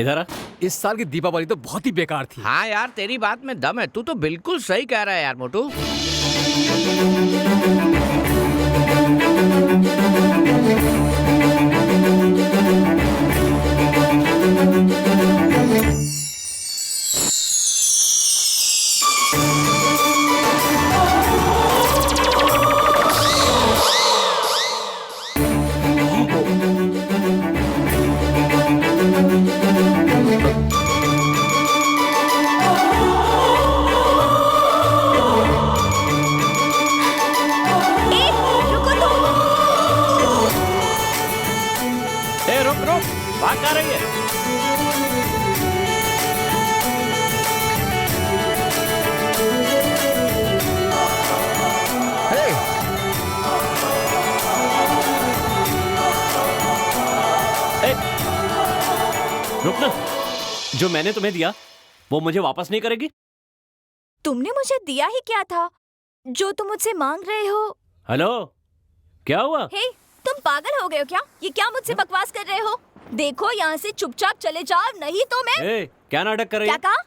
इधर आ। इस साल की दीपावली तो बहुत ही बेकार थी। हाँ यार, तेरी बात में दम है, तू तो बिल्कुल सही कह रहा है यार मोटू। ए रुक रुक, बात कर रही है। हे, ए, रुक ना। जो मैंने तुम्हें दिया वो मुझे वापस नहीं करेगी? तुमने मुझे दिया ही क्या था जो तुम मुझसे मांग रहे हो? हेलो, क्या हुआ? हे, तुम पागल हो गए हो क्या? ये क्या मुझसे बकवास कर रहे हो? देखो यहाँ से चुपचाप चले जाओ, नहीं तो मैं। ए, क्या नाटक कर रही क्या है? कहा?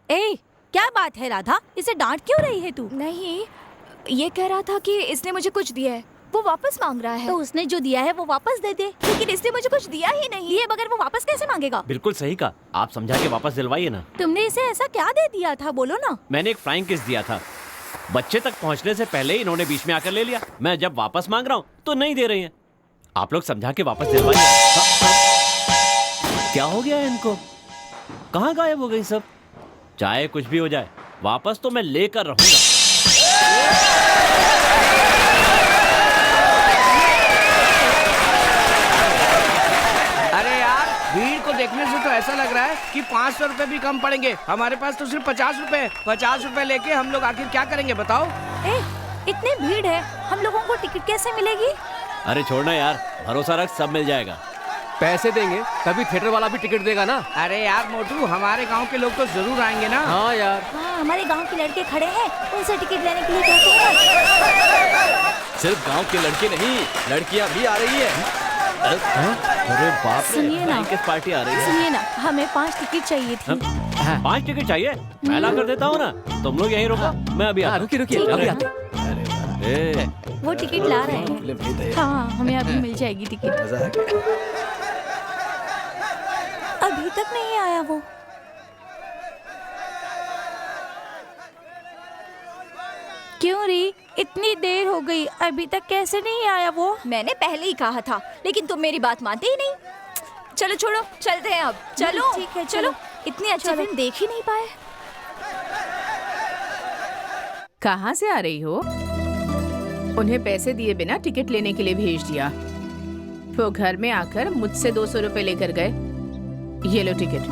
ए, क्या बात है राधा? इसे डांट क्यों रही है तू? नहीं, ये कह रहा था कि इसने मुझे कुछ दिया है, वो वापस मांग रहा है। तो उसने जो दिया है वो वापस दे दे। लेकिन इसने मुझे कुछ दिया ही नहीं। लिए बगैर वो वापस कैसे मांगेगा? बिल्कुल सही कहा। आप समझा के वापस दिलवाइए ना। तुमने इसे ऐसा क्या दे दिया था, बोलो ना। मैंने एक फ्लाइंग किस दिया था। बच्चे तक पहुंचने से पहले ही इन्होंने बीच में आकर ले लिया। मैं जब वापस मांग रहा हूँ तो नहीं दे रही हैं। आप लोग समझा के वापस दिलवाइए। क्या हो गया है इनको? कहाँ गायब हो गई सब? चाहे कुछ भी हो जाए, वापस तो मैं लेकर रहूंगा। अरे यार, भीड़ को देखने से तो ऐसा लग रहा है कि 500 रुपए भी कम पड़ेंगे। हमारे पास तो सिर्फ 50 रुपए। 50 रुपए लेके हम लोग आखिर क्या करेंगे बताओ? ए, इतनी भीड़ है, हम लोगों को टिकट कैसे मिलेगी? अरे छोड़ना यार, भरोसा रख, सब मिल जाएगा। पैसे देंगे तभी थिएटर वाला भी टिकट देगा ना। अरे यार मोटू, हमारे गांव के लोग तो जरूर आएंगे ना। हाँ यार, हाँ, हमारे गांव के लड़के खड़े हैं, उनसे टिकट लेने के लिए कहते हैं। सिर्फ गांव के लड़के नहीं, लड़कियां भी आ रही है। अरे बाप रे, सुनिए ना। किस पार्टी आ रही है? सुनिए ना, हमें 5 टिकट चाहिए थी। 5 टिकट चाहिए? मैं ला कर देता हूँ ना। तुम लोग यहीं रुको, मैं अभी आता हूँ। रुकिए रुकिए, अभी आते हैं। ए, वो टिकट ला रहे हैं। हाँ, हमें अभी मिल जाएगी टिकट। अभी तक नहीं आया वो। क्यों री, इतनी देर हो गई, अभी तक कैसे नहीं आया वो? मैंने पहले ही कहा था, लेकिन तुम मेरी बात मानते ही नहीं। चलो छोड़ो, चलते हैं अब। चलो ठीक है, चलो। चलो। इतनी अच्छी चलो। फिल्म देख ही नहीं पाए। कहाँ से आ रही हो? उन्हें पैसे दिए बिना टिकट लेने के लिए भेज दिया। वो घर में आकर मुझसे 200 रुपए लेकर गए। ये लो टिकट।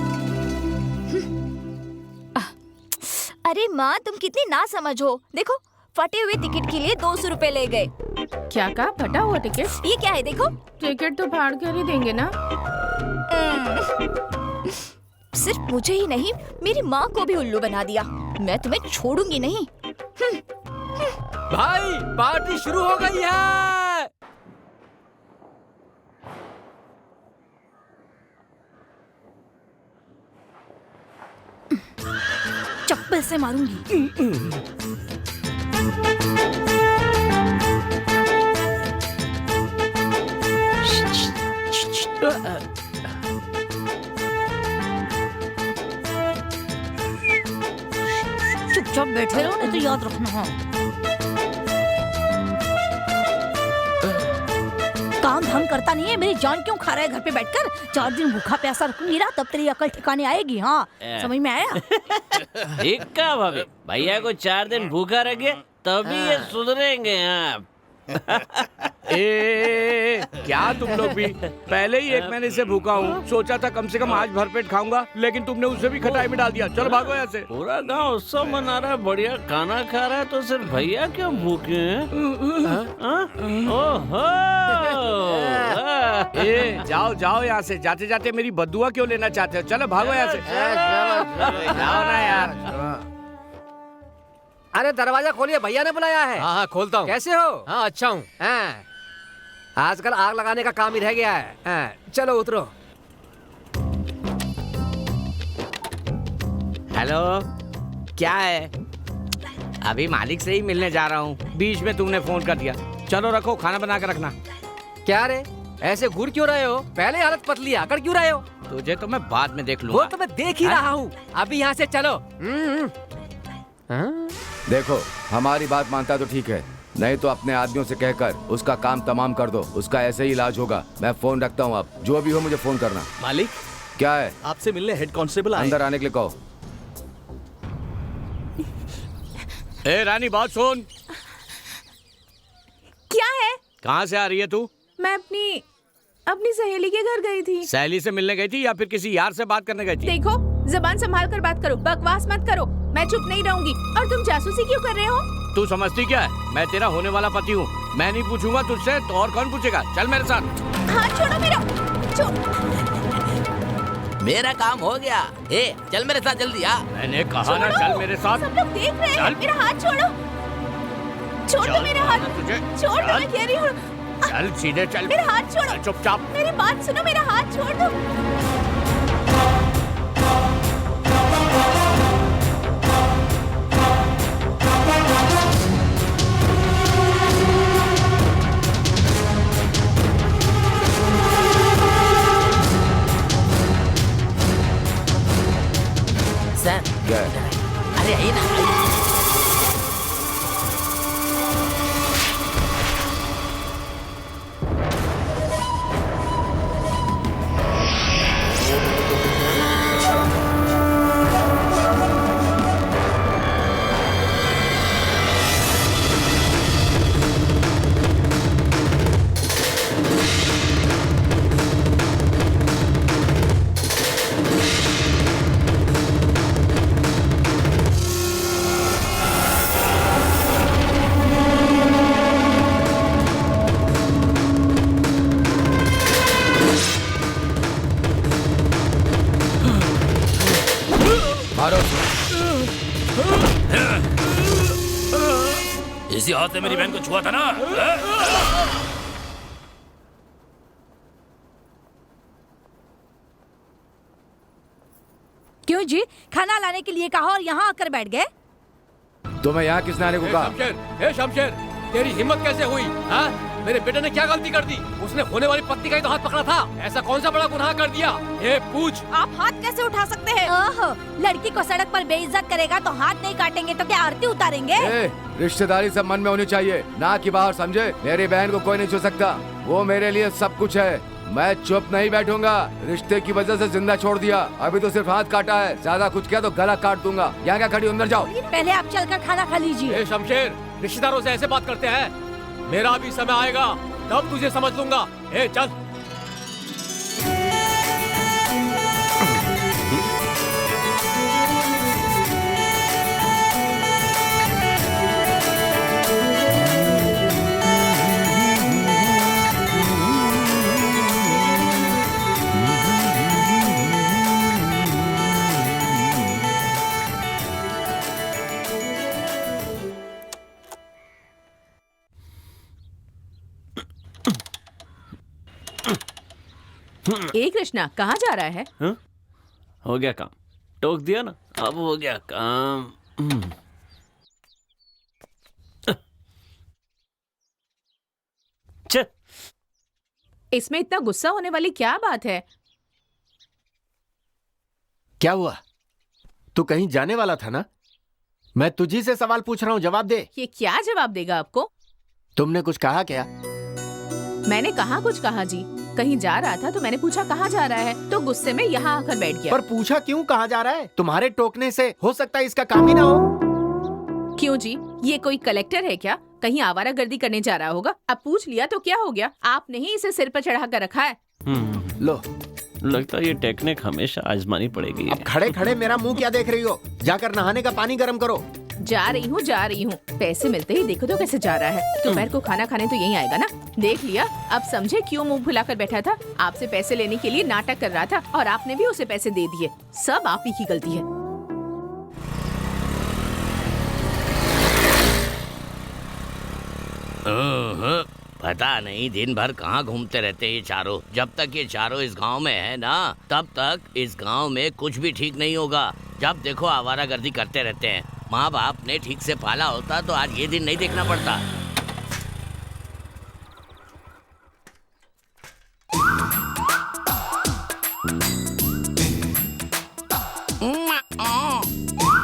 अरे माँ, तुम कितनी ना समझ हो। देखो, फटे हुए टिकट के लिए 200 रुपए ले गए। क्या कहा? फटा हुआ टिकट? ये क्या है? देखो, टिकट तो फाड़ कर ही देंगे ना। सिर्फ मुझे ही नहीं, मेरी माँ को भी उल्लू बना दिया। मैं तुम्हें छोड़ूंगी नहीं। भाई, पार्टी शुरू हो गई है। चप्पल से मारूंगी। चुपचाप बैठे रहो, नहीं तो याद रखना। हाँ, काम धाम करता नहीं है, मेरी जान क्यों खा रहा है घर पे बैठकर? 4 दिन भूखा प्यासा रखूंगी ना, तब तेरी अकल ठिकाने आएगी। हाँ, समझ में आया? ठीक कहा भाभी। भैया को 4 दिन भूखा रखे तभी ये सुधरेंगे। हाँ। क्या तुम लोग भी? पहले ही 1 महीने से भूखा हूँ। सोचा था कम से कम आज भरपेट खाऊंगा, लेकिन तुमने उसे भी खटाई में डाल दिया। चलो भागो यहाँ से। पूरा गांव उत्सव मना रहा है, बढ़िया खाना खा रहा है, तो सिर्फ भैया क्यों भूखे हैं? हाँ? ओहो! जाओ जाओ यहाँ से। जाते जाते मेरी बद्दुआ क्यों लेना चाहते हो? चलो भागो यहाँ से। जाओ ना यार। अरे दरवाजा खोलिए, भैया ने बुलाया है। हाँ हाँ, खोलता हूँ। कैसे हो? हाँ, अच्छा हूँ। हाँ, आजकल आग लगाने का काम ही रह गया है। हाँ, चलो उतरो। हेलो, क्या है? अभी मालिक से ही मिलने जा रहा हूँ, बीच में तुमने फोन कर दिया। चलो रखो, खाना बना के रखना। क्या रे, ऐसे घूर क्यों रहे हो? पहले हालत पतली, आकर क्यों रहे हो? तुझे तो मैं बाद में देख वो लूंगा। तो मैं देख ही रहा हूँ, अभी यहाँ से चलो। देखो, हमारी बात मानता तो ठीक है, नहीं तो अपने आदमियों से कहकर उसका काम तमाम कर दो। उसका ऐसे ही इलाज होगा। मैं फोन रखता हूँ, अब जो भी हो मुझे फोन करना। मालिक, क्या है? आपसे मिलने हेड कांस्टेबल आए। अंदर आने के लिए कहो। ए रानी, बात सुन। क्या है? कहाँ से आ रही है तू? मैं अपनी सहेली के घर गई थी। सहेली से मिलने गई थी या फिर किसी यार से बात करने गई थी? देखो, जबान संभाल कर बात करो, बकवास मत करो। मैं चुप नहीं रहूंगी। और तुम जासूसी क्यों कर रहे हो? तू समझती क्या है? मैं तेरा होने वाला पति हूँ। मैं नहीं पूछूंगा तुझसे तो और कौन पूछेगा? चल मेरे साथ। हाथ छोड़ो मेरा। मेरा काम हो गया। ए, चल मेरे साथ जल्दी आ। मैंने कहा ना, चल मेरे साथ। सब लोग देख रहे हैं। चल। मेरा हाथ छोड़ो। छोड़ दो मेरा हाथ। तुझे छोड़ दो, मैं कह रही हूँ। चल सीधे चल। मेरा हाथ छोड़ो। चुपचाप। मेरी बात सुनो, मेरा हाथ छोड़ दो। सर, क्या है? अरे आइए ना, आइए। मारो। इसी हाथ से मेरी बहन को छुआ था ना? क्यों जी, खाना लाने के लिए कहा और यहाँ आकर बैठ गए? तुम्हें यहाँ किसने आने को कहा? शमशेर, शमशेर, तेरी हिम्मत कैसे हुई? हाँ? मेरे बेटे ने क्या गलती कर दी? उसने होने वाली पत्नी का ही तो हाथ पकड़ा था। ऐसा कौन सा बड़ा गुनाह कर दिया? ये पूछ। आप हाथ कैसे उठा सकते हैं? ओहो, लड़की को सड़क पर बेइज्जत करेगा तो हाथ नहीं काटेंगे तो क्या आरती उतारेंगे? रिश्तेदारी सब मन में होनी चाहिए, ना कि बाहर, समझे? मेरी बहन को कोई नहीं छू सकता, वो मेरे लिए सब कुछ है। मैं चुप नहीं बैठूंगा। रिश्ते की वजह से जिंदा छोड़ दिया, अभी तो सिर्फ हाथ काटा है। ज्यादा कुछ किया तो गला काट दूंगा। यहाँ क्या खड़ी, अंदर जाओ। पहले आप चलकर खाना खा लीजिए। शमशेर, रिश्तेदारों से ऐसे बात करते हैं? मेरा भी समय आएगा, तब तुझे समझ लूंगा। चल। ए कृष्णा, कहाँ जा रहा है? हाँ? हो गया काम, टोक दिया ना, अब हो गया काम। चल। इसमें इतना गुस्सा होने वाली क्या बात है? क्या हुआ? तू कहीं जाने वाला था ना? मैं तुझी से सवाल पूछ रहा हूँ, जवाब दे। ये क्या जवाब देगा आपको? तुमने कुछ कहा क्या? मैंने कहाँ कुछ कहा जी? कहीं जा रहा था तो मैंने पूछा कहाँ जा रहा है, तो गुस्से में यहाँ आकर बैठ गया। पर पूछा क्यों कहाँ जा रहा है? तुम्हारे टोकने से हो सकता है इसका काम ही ना हो। क्यों जी, ये कोई कलेक्टर है क्या? कहीं आवारागर्दी करने जा रहा होगा। अब पूछ लिया तो क्या हो गया? आपने ही इसे सिर पर चढ़ा कर रखा है। लो, लगता है ये टेक्निक हमेशा आजमानी पड़ेगी। अब खड़े खड़े मेरा मुंह क्या देख रही हो? जाकर नहाने का पानी गर्म करो। जा रही हूँ। पैसे मिलते ही देखो तो कैसे जा रहा है। दोपहर को खाना खाने तो यहीं आएगा ना? देख लिया, अब समझे क्यों मुंह फुलाकर बैठा था? आपसे पैसे लेने के लिए नाटक कर रहा था और आपने भी उसे पैसे दे दिए। सब आप ही की गलती है। पता नहीं दिन भर कहाँ घूमते रहते ये चारों। जब तक ये चारों इस गांव में है ना, तब तक इस गांव में कुछ भी ठीक नहीं होगा। जब देखो आवारागर्दी करते रहते हैं। माँ बाप ने ठीक से पाला होता तो आज ये दिन नहीं देखना पड़ता।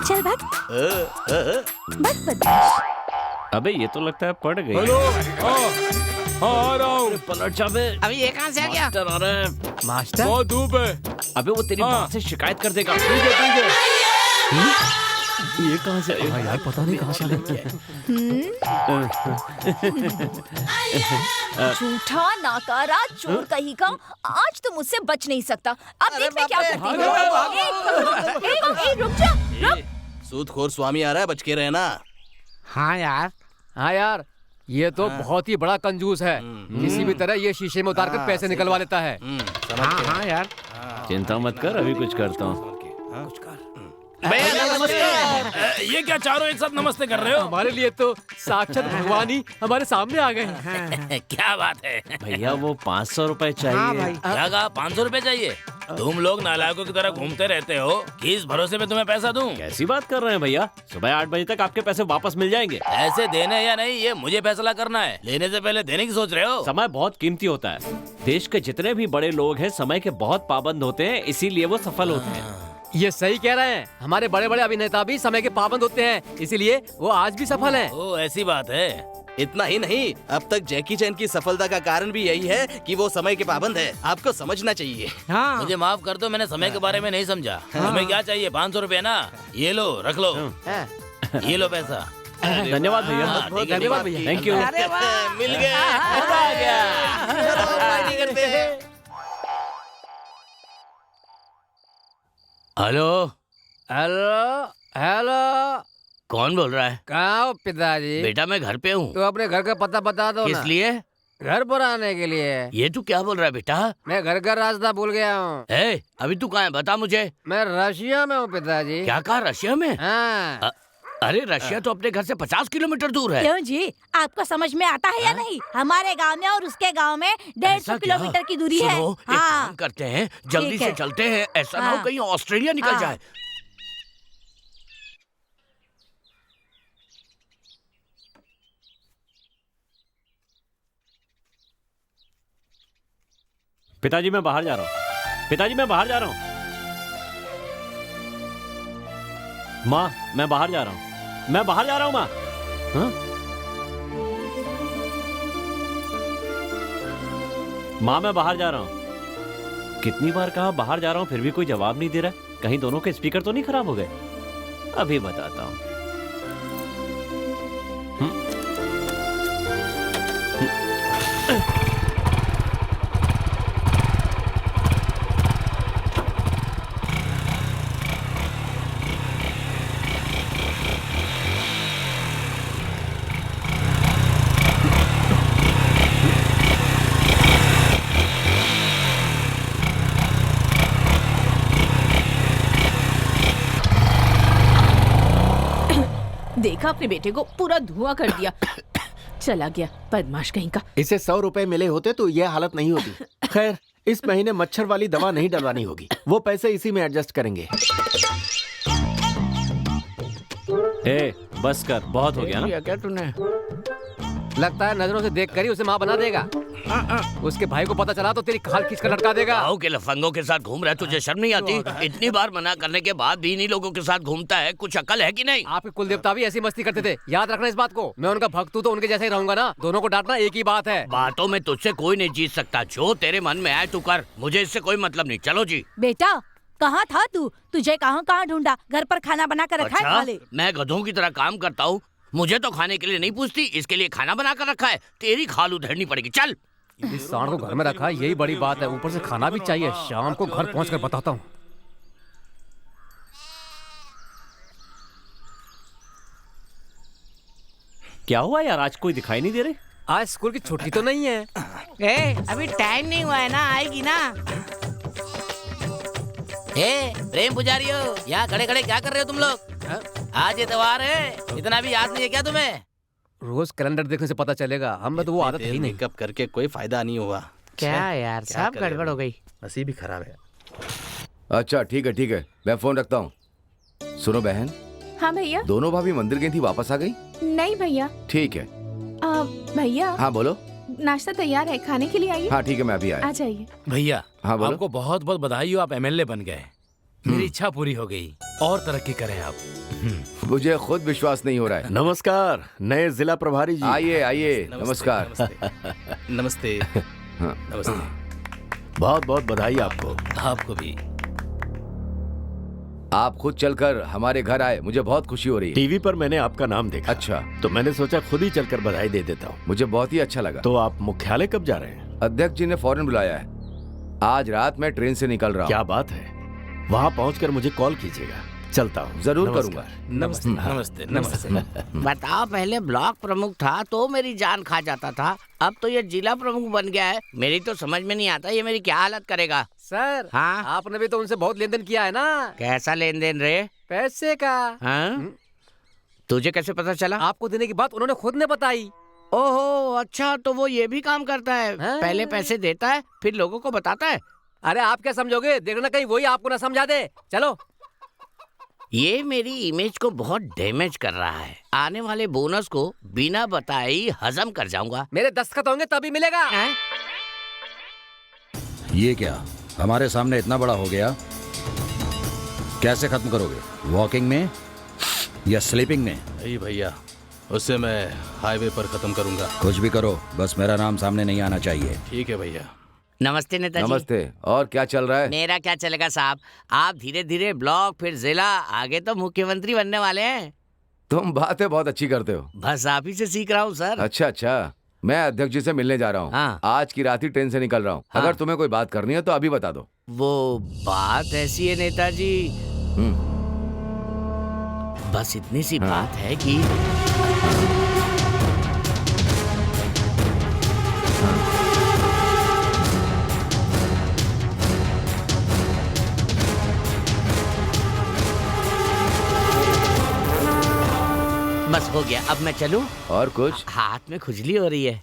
चल भाग। बस बदमाश। अबे ये तो लगता है पड़ गई। हेलो, आ रहा हूँ। पलट जा बे। अभी ये कहाँ से आ गया? मास्टर आ रहा है। मास्टर बहुत धूप है। अबे वो तेरी माँ से शिकायत कर देगा। ठीक है। ये कहाँ से आया? यार पता नहीं कहाँ से आ गया। झूठा नाकारा चोर कहीं का, आज तो मुझसे बच नहीं सकता। अब देख मैं क्या करती हूँ। ए, रुक जा, रुक। सूदखोर स्वामी आ रहा है, बच के रहना। हाँ यार ये तो बहुत ही बड़ा कंजूस है। किसी भी तरह ये शीशे में उतार कर पैसे निकलवा लेता है। हाँ यार। चिंता मत कर, अभी कुछ करता हूँ। ये क्या चारों एक साथ नमस्ते कर रहे हो? हमारे लिए तो साक्षात भगवान ही हमारे सामने आ गए हैं। क्या बात है भैया वो 500 रुपए चाहिए। क्या कहा? 500 रुपए चाहिए? तुम लोग नालायकों की तरह घूमते रहते हो, किस भरोसे पे तुम्हें पैसा दूं? कैसी बात कर रहे हैं भैया? सुबह 8 बजे तक आपके पैसे वापस मिल जाएंगे। ऐसे देने या नहीं ये मुझे फैसला करना है। लेने से पहले देने की सोच रहे हो? समय बहुत कीमती होता है। देश के जितने भी बड़े लोग हैं समय के बहुत पाबंद होते हैं, इसीलिए वो सफल होते हैं। ये सही कह रहे हैं। हमारे बड़े बड़े अभिनेता भी समय के पाबंद होते हैं, इसीलिए वो आज भी सफल हैं। ओ ऐसी बात है। इतना ही नहीं, अब तक जैकी चैन की सफलता का कारण भी यही है कि वो समय के पाबंद है। आपको समझना चाहिए। मुझे माफ कर दो, मैंने समय के बारे में नहीं समझा। तुम्हें क्या चाहिए? 500 रुपए ना? ये लो, रख लो। ये लो पैसा। धन्यवाद भैया। धन्यवाद भैया। Thank you. मिल गया। हेलो हेलो हेलो, कौन बोल रहा है? कहाँ हो पिताजी? बेटा मैं घर पे हूँ। तो अपने घर का पता बता दो किस ना। लिए? घर पर आने के लिए। ये तू क्या बोल रहा है बेटा? मैं घर का रास्ता भूल गया हूँ। अभी तू कहाँ है बता मुझे। मैं रशिया में हूँ पिताजी। क्या कहा? रशिया में? हाँ। अरे रशिया तो अपने घर से 50 किलोमीटर दूर है। क्यों जी, आपको समझ में आता है या नहीं? हमारे गांव में और उसके गांव में 150 किलोमीटर की दूरी है। सुनो, एक काम करते हैं, जल्दी ठीक से है। चलते हैं। ऐसा ना हो कहीं ऑस्ट्रेलिया निकल जाए। पिताजी मैं बाहर जा रहा हूँ। पिताजी मैं बाहर जा रहा हूँ। माँ मैं बाहर जा रहा हूँ। मैं बाहर जा रहा हूँ माँ। हाँ? माँ मैं बाहर जा रहा हूँ। कितनी बार कहा बाहर जा रहा हूँ, फिर भी कोई जवाब नहीं दे रहा। कहीं दोनों के स्पीकर तो नहीं खराब हो गए? अभी बताता हूँ। देखा अपने बेटे को पूरा धुआं कर दिया। चला गया बदमाश कहीं का। इसे 100 रुपए मिले होते तो ये हालत नहीं होती। खैर इस महीने मच्छर वाली दवा नहीं डलवानी होगी, वो पैसे इसी में एडजस्ट करेंगे। बस कर, बहुत हो गया ना। क्या तूने? लगता है नजरों से देख कर ही उसे माँ बना देगा। उसके भाई को पता चला तो तेरी खाल खींच कर लटका देगा। गाँव के लफंगों के साथ घूम रहा है, तुझे शर्म नहीं आती? इतनी बार मना करने के बाद भी इन्हीं लोगों के साथ घूमता है। कुछ अकल है कि नहीं? आपके कुल देवता भी ऐसी मस्ती करते थे, याद रखना इस बात को। मैं उनका भक्त हूँ तो उनके जैसा ही रहूंगा ना। दोनों को डांटना एक ही बात है। बातों में तुझसे कोई नहीं जीत सकता। जो तेरे मन में आए तू कर, मुझे इससे कोई मतलब नहीं। चलो जी। बेटा कहाँ था तू? तुझे कहाँ कहाँ ढूंढा। घर पर खाना बना कर रखा है, खा ले। मैं गधों की तरह काम करता हूँ, मुझे तो खाने के लिए नहीं पूछती, इसके लिए खाना बना कर रखा है। तेरी खाल उधेड़नी पड़ेगी। चल। इस सांड को घर में रखा यही बड़ी बात है, ऊपर से खाना भी चाहिए। शाम को घर पहुंचकर बताता हूँ। क्या हुआ यार, आज कोई दिखाई नहीं दे रहे? आज स्कूल की छुट्टी तो नहीं है। अभी टाइम नहीं हुआ है ना, आएगी ना। प्रेम पुजारी हो, यहाँ खड़े खड़े क्या कर रहे हो तुम लोग? आज इतवार है, इतना भी याद नहीं है क्या तुम्हें? रोज कैलेंडर देखने से पता चलेगा। हमें तो वो आदत ही नहीं। मेकअप करके कोई फायदा नहीं हुआ। क्या यार, सब गड़बड़ हो गई। नसीब भी खराब है। अच्छा ठीक है, मैं फोन रखता हूँ। सुनो बहन, हाँ भैया। दोनों भाभी मंदिर गई थी, वापस आ गई? नहीं भैया। ठीक है। भैया। हाँ बोलो। नाश्ता तैयार है, खाने के लिए आइए। हाँ ठीक है, मैं अभी आया। आ जाइए। भैया हाँ बोलो। आपको बहुत बहुत बधाई हो, आप एमएलए बन गए। मेरी इच्छा पूरी हो गई, और तरक्की करें आप। मुझे खुद विश्वास नहीं हो रहा है। नमस्कार नए जिला प्रभारी जी। आइए आइए, नमस्कार। नमस्ते। हाँ। नमस्ते। बहुत बहुत बधाई आपको। आपको भी। आप खुद चलकर हमारे घर आए, मुझे बहुत खुशी हो रही है। टीवी पर मैंने आपका नाम देखा। अच्छा, तो मैंने सोचा खुद ही चलकर बधाई दे देता हूँ। मुझे बहुत ही अच्छा लगा। तो आप मुख्यालय कब जा रहे हैं? अध्यक्ष जी ने फौरन बुलाया है। आज रात मैं ट्रेन से निकल रहा हूँ। क्या बात है, वहाँ पहुँचकर मुझे कॉल कीजिएगा। चलता हूँ। जरूर करूँगा। नमस्ते नमस्ते नमस्ते। बताओ, पहले ब्लॉक प्रमुख था तो मेरी जान खा जाता था, अब तो ये जिला प्रमुख बन गया है। मेरी तो समझ में नहीं आता ये मेरी क्या हालत करेगा। सर हाँ, आपने भी तो उनसे बहुत लेन देन किया है ना? कैसा लेन देन रे? पैसे का। हाँ? तुझे कैसे पता चला? आपको देने की बात उन्होंने खुद ने बताई। ओहो, अच्छा, तो वो ये भी काम करता है। हाँ? पहले पैसे देता है, फिर लोगों को बताता है। अरे आप क्या समझोगे, देखना कहीं वही आपको ना समझा दे। चलो। ये मेरी इमेज को बहुत डैमेज कर रहा है। आने वाले बोनस को बिना बताए ही हजम कर जाऊंगा। मेरे दस्तखत होंगे तभी मिलेगा। ये क्या हमारे सामने इतना बड़ा हो गया, कैसे खत्म करोगे? वॉकिंग में या स्लीपिंग में? नहीं भैया, उससे मैं हाईवे पर खत्म करूंगा। कुछ भी करो, बस मेरा नाम सामने नहीं आना चाहिए। ठीक है भैया। नमस्ते नेताजी। नमस्ते। और क्या चल रहा है? मेरा क्या चलेगा साहब, आप धीरे धीरे ब्लॉक, फिर जिला, आगे तो मुख्यमंत्री बनने वाले हैं। तुम बातें बहुत अच्छी करते हो। बस आप ही से सीख रहा हूँ सर। अच्छा अच्छा, मैं अध्यक्ष जी से मिलने जा रहा हूँ। हाँ। आज की रात ही ट्रेन से निकल रहा हूँ। हाँ। अगर तुम्हें कोई बात करनी है तो अभी बता दो। वो बात ऐसी है नेताजी, बस इतनी सी बात है कि बस हो गया, अब मैं चलूं? और कुछ? हाथ में खुजली हो रही है।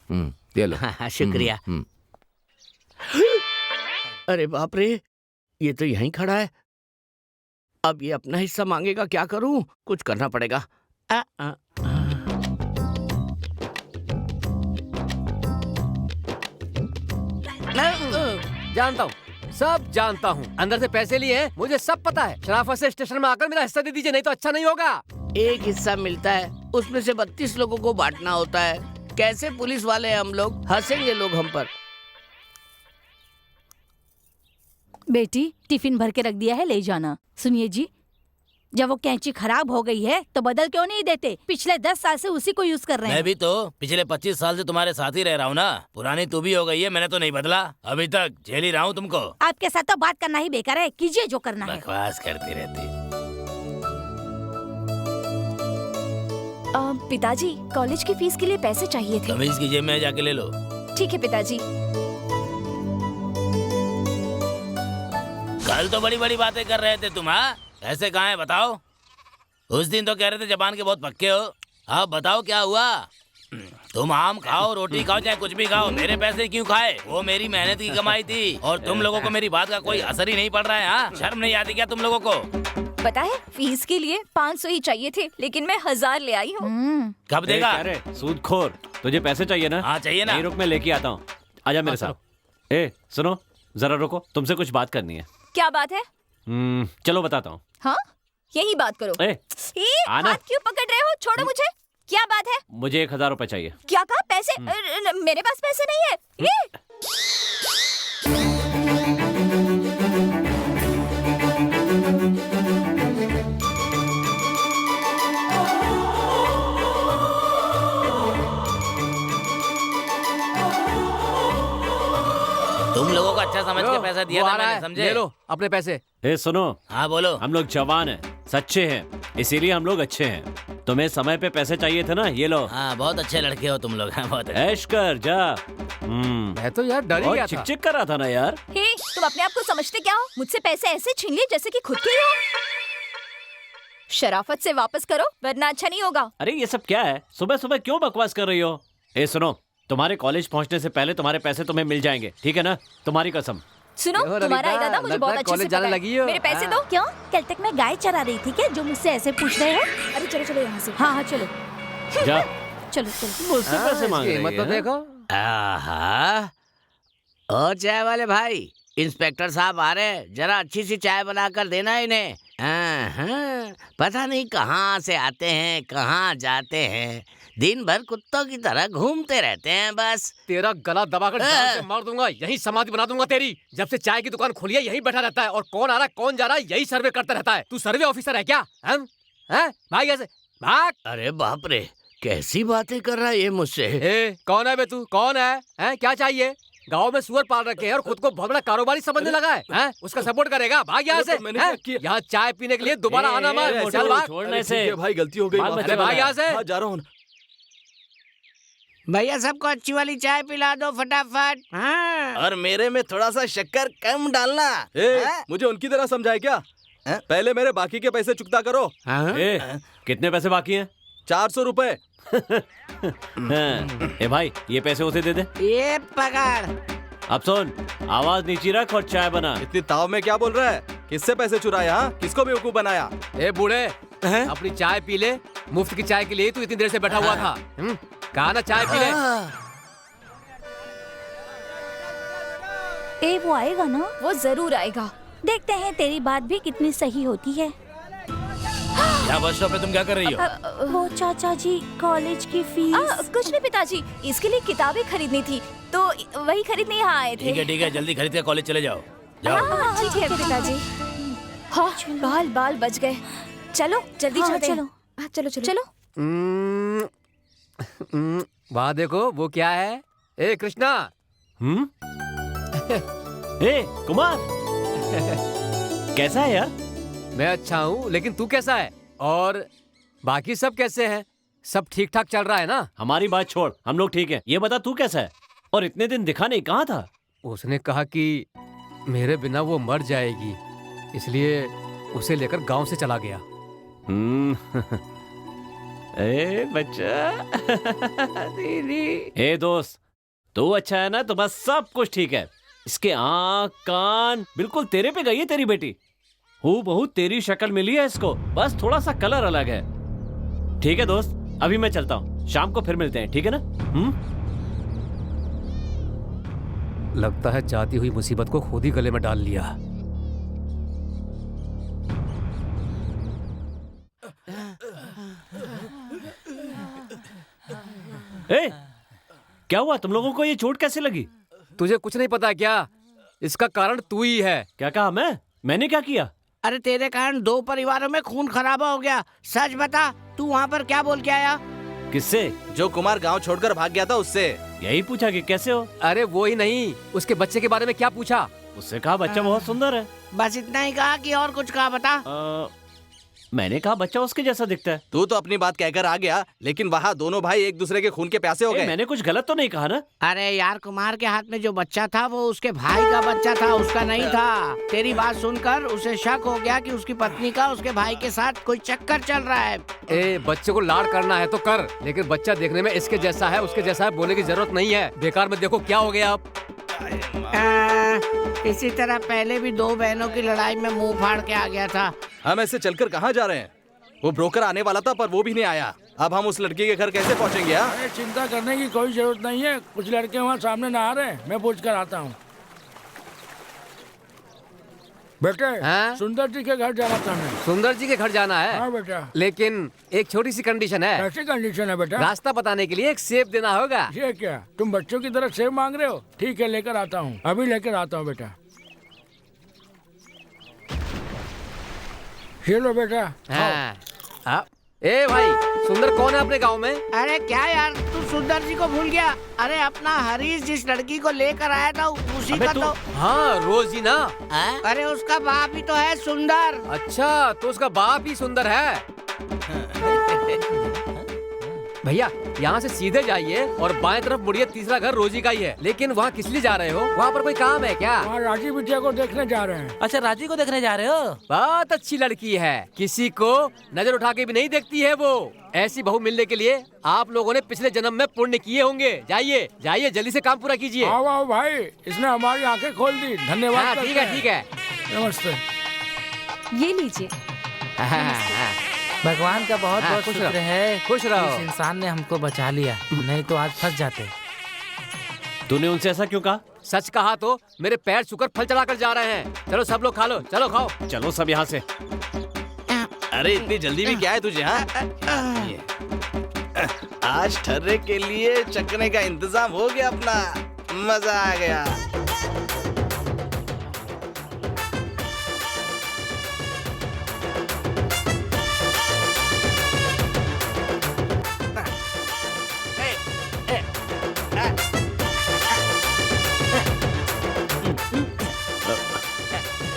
ये लो। शुक्रिया। अरे बाप रे, ये तो यहीं खड़ा है। अब ये अपना हिस्सा मांगेगा, क्या करूं? कुछ करना पड़ेगा। जानता हूँ, सब जानता हूँ। अंदर से पैसे लिए हैं, मुझे सब पता है। शराफत से स्टेशन में आकर मेरा हिस्सा दे दीजिए, नहीं तो अच्छा नहीं होगा। एक हिस्सा मिलता है, उसमें से 32 लोगों को बांटना होता है। कैसे पुलिस वाले हम लोग, हंसेंगे लोग हम पर। बेटी टिफिन भर के रख दिया है, ले जाना। सुनिए जी, जब वो कैंची खराब हो गई है तो बदल क्यों नहीं देते? पिछले 10 साल से उसी को यूज कर रहे हैं। मैं भी तो पिछले 25 साल से तुम्हारे साथ ही रह रहा हूँ ना। पुरानी तू भी हो गई है, मैंने तो नहीं बदला। अभी तक झेल ही रहा हूँ तुमको। आपके साथ तो बात करना ही बेकार है, कीजिए जो करना है। बकवास करती रहती। पिताजी, कॉलेज की फीस के लिए पैसे चाहिए थे। कमीज की जेब में जाके ले लो। ठीक है पिताजी। कल तो बड़ी बड़ी बातें कर रहे थे तुम, हाँ? ऐसे कहाँ है बताओ? उस दिन तो कह रहे थे जबान के बहुत पक्के हो। अब बताओ क्या हुआ? तुम आम खाओ, रोटी खाओ, चाहे कुछ भी खाओ, मेरे पैसे क्यों खाए? वो मेरी मेहनत की कमाई थी और तुम लोगों को मेरी बात का कोई असर ही नहीं पड़ रहा है। हाँ, शर्म नहीं आती क्या तुम लोगों को? पता है, फीस के लिए 500 ही चाहिए थे, लेकिन मैं 1000 ले आई हूँ। कब देगा? अरे सूदखोर, तुझे पैसे चाहिए ना? हाँ चाहिए ना। नहीं रुक, मैं लेके आता हूँ। आजा मेरे साथ। ए सुनो, जरा रुको, तुमसे कुछ बात करनी है। क्या बात है? चलो बताता हूँ। हाँ, यही बात करो। आना। हाथ क्यों पकड़ रहे हो? छोड़ो मुझे। क्या बात है? मुझे 1000 रुपए चाहिए। क्या कहा? पैसे? मेरे पास पैसे नहीं है। तुम लोगों को अच्छा समझ के पैसा दिया था मैंने, समझे? ले लो अपने पैसे। ए सुनो। हाँ बोलो। हम लोग जवान हैं, सच्चे हैं, इसीलिए हम लोग अच्छे हैं। तुम्हें समय पे पैसे चाहिए थे ना, ये लो। हाँ, बहुत अच्छे लड़के हो तुम लोग। हाँ, बहुत अच्छे। ऐश कर जा। मैं तो यार डर ही गया था। चिक चिक कर रहा था ना यार। हे, तुम अपने आप को समझते क्या हो? मुझसे पैसे ऐसे छीन लिए जैसे कि खुद के ही हो। शराफत से वापस करो, वरना अच्छा नहीं होगा। अरे ये सब क्या है? सुबह सुबह क्यों बकवास कर रही हो? ए सुनो, तुम्हारे कॉलेज पहुंचने से पहले तुम्हारे पैसे तुम्हें मिल जाएंगे, ठीक है ना? तुम्हारी कसम। सुनो, देखो तुम्हारा ललिता, इरादा मुझे लगता बहुत है अच्छे से कॉलेज पता जाने है। लगी हो। मेरे पैसे हाँ। दो। क्यों? कल तक मैं गाय चरा रही थी क्या, जो मुझसे ऐसे पूछ रहे हो? अरे चलो चलो यहाँ से। हाँ हाँ चलो जा, चलो चलो। मुझसे पैसे मांग रही मत तो है। देखो। आहा, ओ चाय वाले भाई, इंस्पेक्टर साहब आ रहे हैं, जरा अच्छी सी चाय बनाकर देना इन्हें। हाँ, पता नहीं कहाँ से आते हैं, कहाँ जाते हैं, दिन भर कुत्तों की तरह घूमते रहते हैं बस। तेरा गला दबाकर जान से मार दूंगा, यही समाधि बना दूंगा तेरी। जब से चाय की दुकान खोली है यही बैठा रहता है और कौन आ रहा है कौन जा रहा है यही सर्वे करता रहता है। तू सर्वे ऑफिसर है क्या? हम हैं? भाग यहाँ से, भाग। अरे बाप रे, कैसी बातें कर रहा है ये मुझसे। ए, कौन है बे तू? कौन है? हैं? क्या चाहिए? गांव में सुअर पाल रखे हैं और खुद को बहुत बड़ा कारोबारी समझने लगा है। हैं? उसका सपोर्ट करेगा? भाग यहाँ से। हैं? यहाँ चाय पीने के लिए दोबारा आना मत। चल भाग। छोड़ने से भाई गलती हो गई। बाल माफ बच्चे अरे भाग करना। यहाँ से। हाँ, जा रहा हूँ। भैया सबको अच्छी वाली चाय पिला दो फटाफट। हाँ। और मेरे में थोड़ा सा शक्कर कम डालना। मुझे उनकी तरह समझाए क्या? पहले मेरे बाकी के पैसे चुकता करो। ए, कितने पैसे बाकी हैं? 400 रुपए। हाँ। ए भाई, ये पैसे उसे दे दे। ये पकड़। अब सुन, आवाज नीची रख और चाय बना। इतनी ताव में क्या बोल रहा है? किससे पैसे चुराए? हाँ, किसको बेवकूफ बनाया? ए बूढ़े, अपनी चाय पी ले। मुफ्त की चाय के लिए तू इतनी देर से बैठा हुआ था। कहा ना चाय पी ले। ए वो आएगा ना? वो जरूर आएगा। देखते हैं तेरी बात भी कितनी सही होती है। क्या बस स्टॉप पे तुम क्या कर रही हो? वो चाचा जी कॉलेज की फीस। कुछ नहीं पिताजी, इसके लिए किताबें खरीदनी थी तो वही खरीदने यहाँ आए थे। ठीक है, जल्दी खरीद के कॉलेज चले जाओ। जाओ। हाँ, ठीक है पिताजी। हाँ, बाल बाल बच गए। चलो जल्दी हाँ, चलते हैं। चलो। हाँ, चलो चलो चलो। वहाँ देखो वो क्या है। ए कृष्णा। ए कुमार, कैसा है यार? मैं अच्छा हूँ, लेकिन तू कैसा है? और बाकी सब कैसे हैं? सब ठीक ठाक चल रहा है ना? हमारी बात छोड़, हम लोग ठीक है। ये बता तू कैसा है? और इतने दिन दिखा नहीं, कहाँ था? उसने कहा कि मेरे बिना वो मर जाएगी, इसलिए उसे लेकर गांव से चला गया। ए बच्चा। दीदी। ए दोस्त, तू अच्छा है ना तो बस सब कुछ ठीक है। इसके आँख कान बिल्कुल तेरे पे गई है तेरी बेटी। हूबहू तेरी शक्ल मिली है इसको, बस थोड़ा सा कलर अलग है। ठीक है दोस्त, अभी मैं चलता हूँ, शाम को फिर मिलते हैं, ठीक है ना? लगता है जाती हुई मुसीबत को खुद ही गले में डाल लिया। ए, क्या हुआ? तुम लोगों को ये चोट कैसे लगी? तुझे कुछ नहीं पता क्या? इसका कारण तू ही है। क्या कहा? मैंने क्या किया? अरे तेरे कारण 2 परिवारों में खून खराबा हो गया। सच बता, तू वहाँ पर क्या बोल के आया? किससे? जो कुमार गांव छोड़कर भाग गया था उससे। यही पूछा कि कैसे हो? अरे वो ही नहीं, उसके बच्चे के बारे में क्या पूछा? उससे कहा बच्चा बहुत सुंदर है। बस इतना ही कहा कि और कुछ कहा? बता। मैंने कहा बच्चा उसके जैसा दिखता है। तू तो अपनी बात कहकर आ गया, लेकिन वहाँ दोनों भाई एक दूसरे के खून के प्यासे हो गए। मैंने कुछ गलत तो नहीं कहा ना? अरे यार, कुमार के हाथ में जो बच्चा था वो उसके भाई का बच्चा था, उसका नहीं था। तेरी बात सुनकर उसे शक हो गया कि उसकी पत्नी का उसके भाई के साथ कोई चक्कर चल रहा है। ए, बच्चे को लाड़ करना है तो कर, लेकिन बच्चा देखने में इसके जैसा है उसके जैसा है बोलने की जरूरत नहीं है। बेकार में देखो क्या हो गया अब। इसी तरह पहले भी 2 बहनों की लड़ाई में मुंह फाड़ के आ गया था। हम ऐसे चलकर कहाँ जा रहे हैं? वो ब्रोकर आने वाला था पर वो भी नहीं आया। अब हम उस लड़की के घर कैसे पहुंचेंगे? अरे चिंता करने की कोई जरूरत नहीं है, कुछ लड़के वहाँ सामने नहा रहे हैं, मैं पूछ कर आता हूँ। बेटे, सुंदर जी के घर जाना था हमें। सुंदर जी के घर जाना है? हाँ बेटा। लेकिन एक छोटी सी कंडीशन है। कैसी कंडीशन है बेटा? रास्ता बताने के लिए एक सेब देना होगा। ये क्या, तुम बच्चों की तरह सेब मांग रहे हो? ठीक है, लेकर आता हूँ, अभी लेकर आता हूँ बेटा। ये लो बेटा। ए भाई, सुंदर कौन है अपने गांव में? अरे क्या यार, तू सुंदर जी को भूल गया? अरे अपना हरीश जिस लड़की को लेकर आया था उसी का तो। हाँ, रोजी ना? अरे उसका बाप ही तो है सुंदर। अच्छा, तो उसका बाप ही सुंदर है। भैया यहाँ से सीधे जाइए और बाएं तरफ मुड़िए, तीसरा घर रोजी का ही है। लेकिन वहाँ किस लिए जा रहे हो? वहाँ पर कोई काम है क्या? वहाँ राजी बिटिया को देखने जा रहे हैं। अच्छा, राजी को देखने जा रहे हो? बहुत अच्छी लड़की है, किसी को नजर उठा के भी नहीं देखती है वो। ऐसी बहू मिलने के लिए आप लोगों ने पिछले जन्म में पुण्य किए होंगे। जाइए जाइए, जल्दी से काम पूरा कीजिए। आओ आओ भाई, इसने हमारी आंखें खोल दी। धन्यवाद। ठीक है ठीक है। नमस्ते। ये लीजिए। भगवान का बहुत बहुत खुश शुक्र रहो। है, खुश रहो। इस इंसान ने हमको बचा लिया, नहीं तो आज फंस जाते। तूने उनसे ऐसा क्यों कहा? सच कहा तो मेरे पैर छूकर फल चढ़ाकर जा रहे हैं। चलो सब लोग खा लो, चलो खाओ। चलो सब यहाँ से। अरे इतनी जल्दी भी क्या है तुझे? हाँ, आज ठर्रे के लिए चखने का इंतजाम हो गया अपना। मजा आ गया।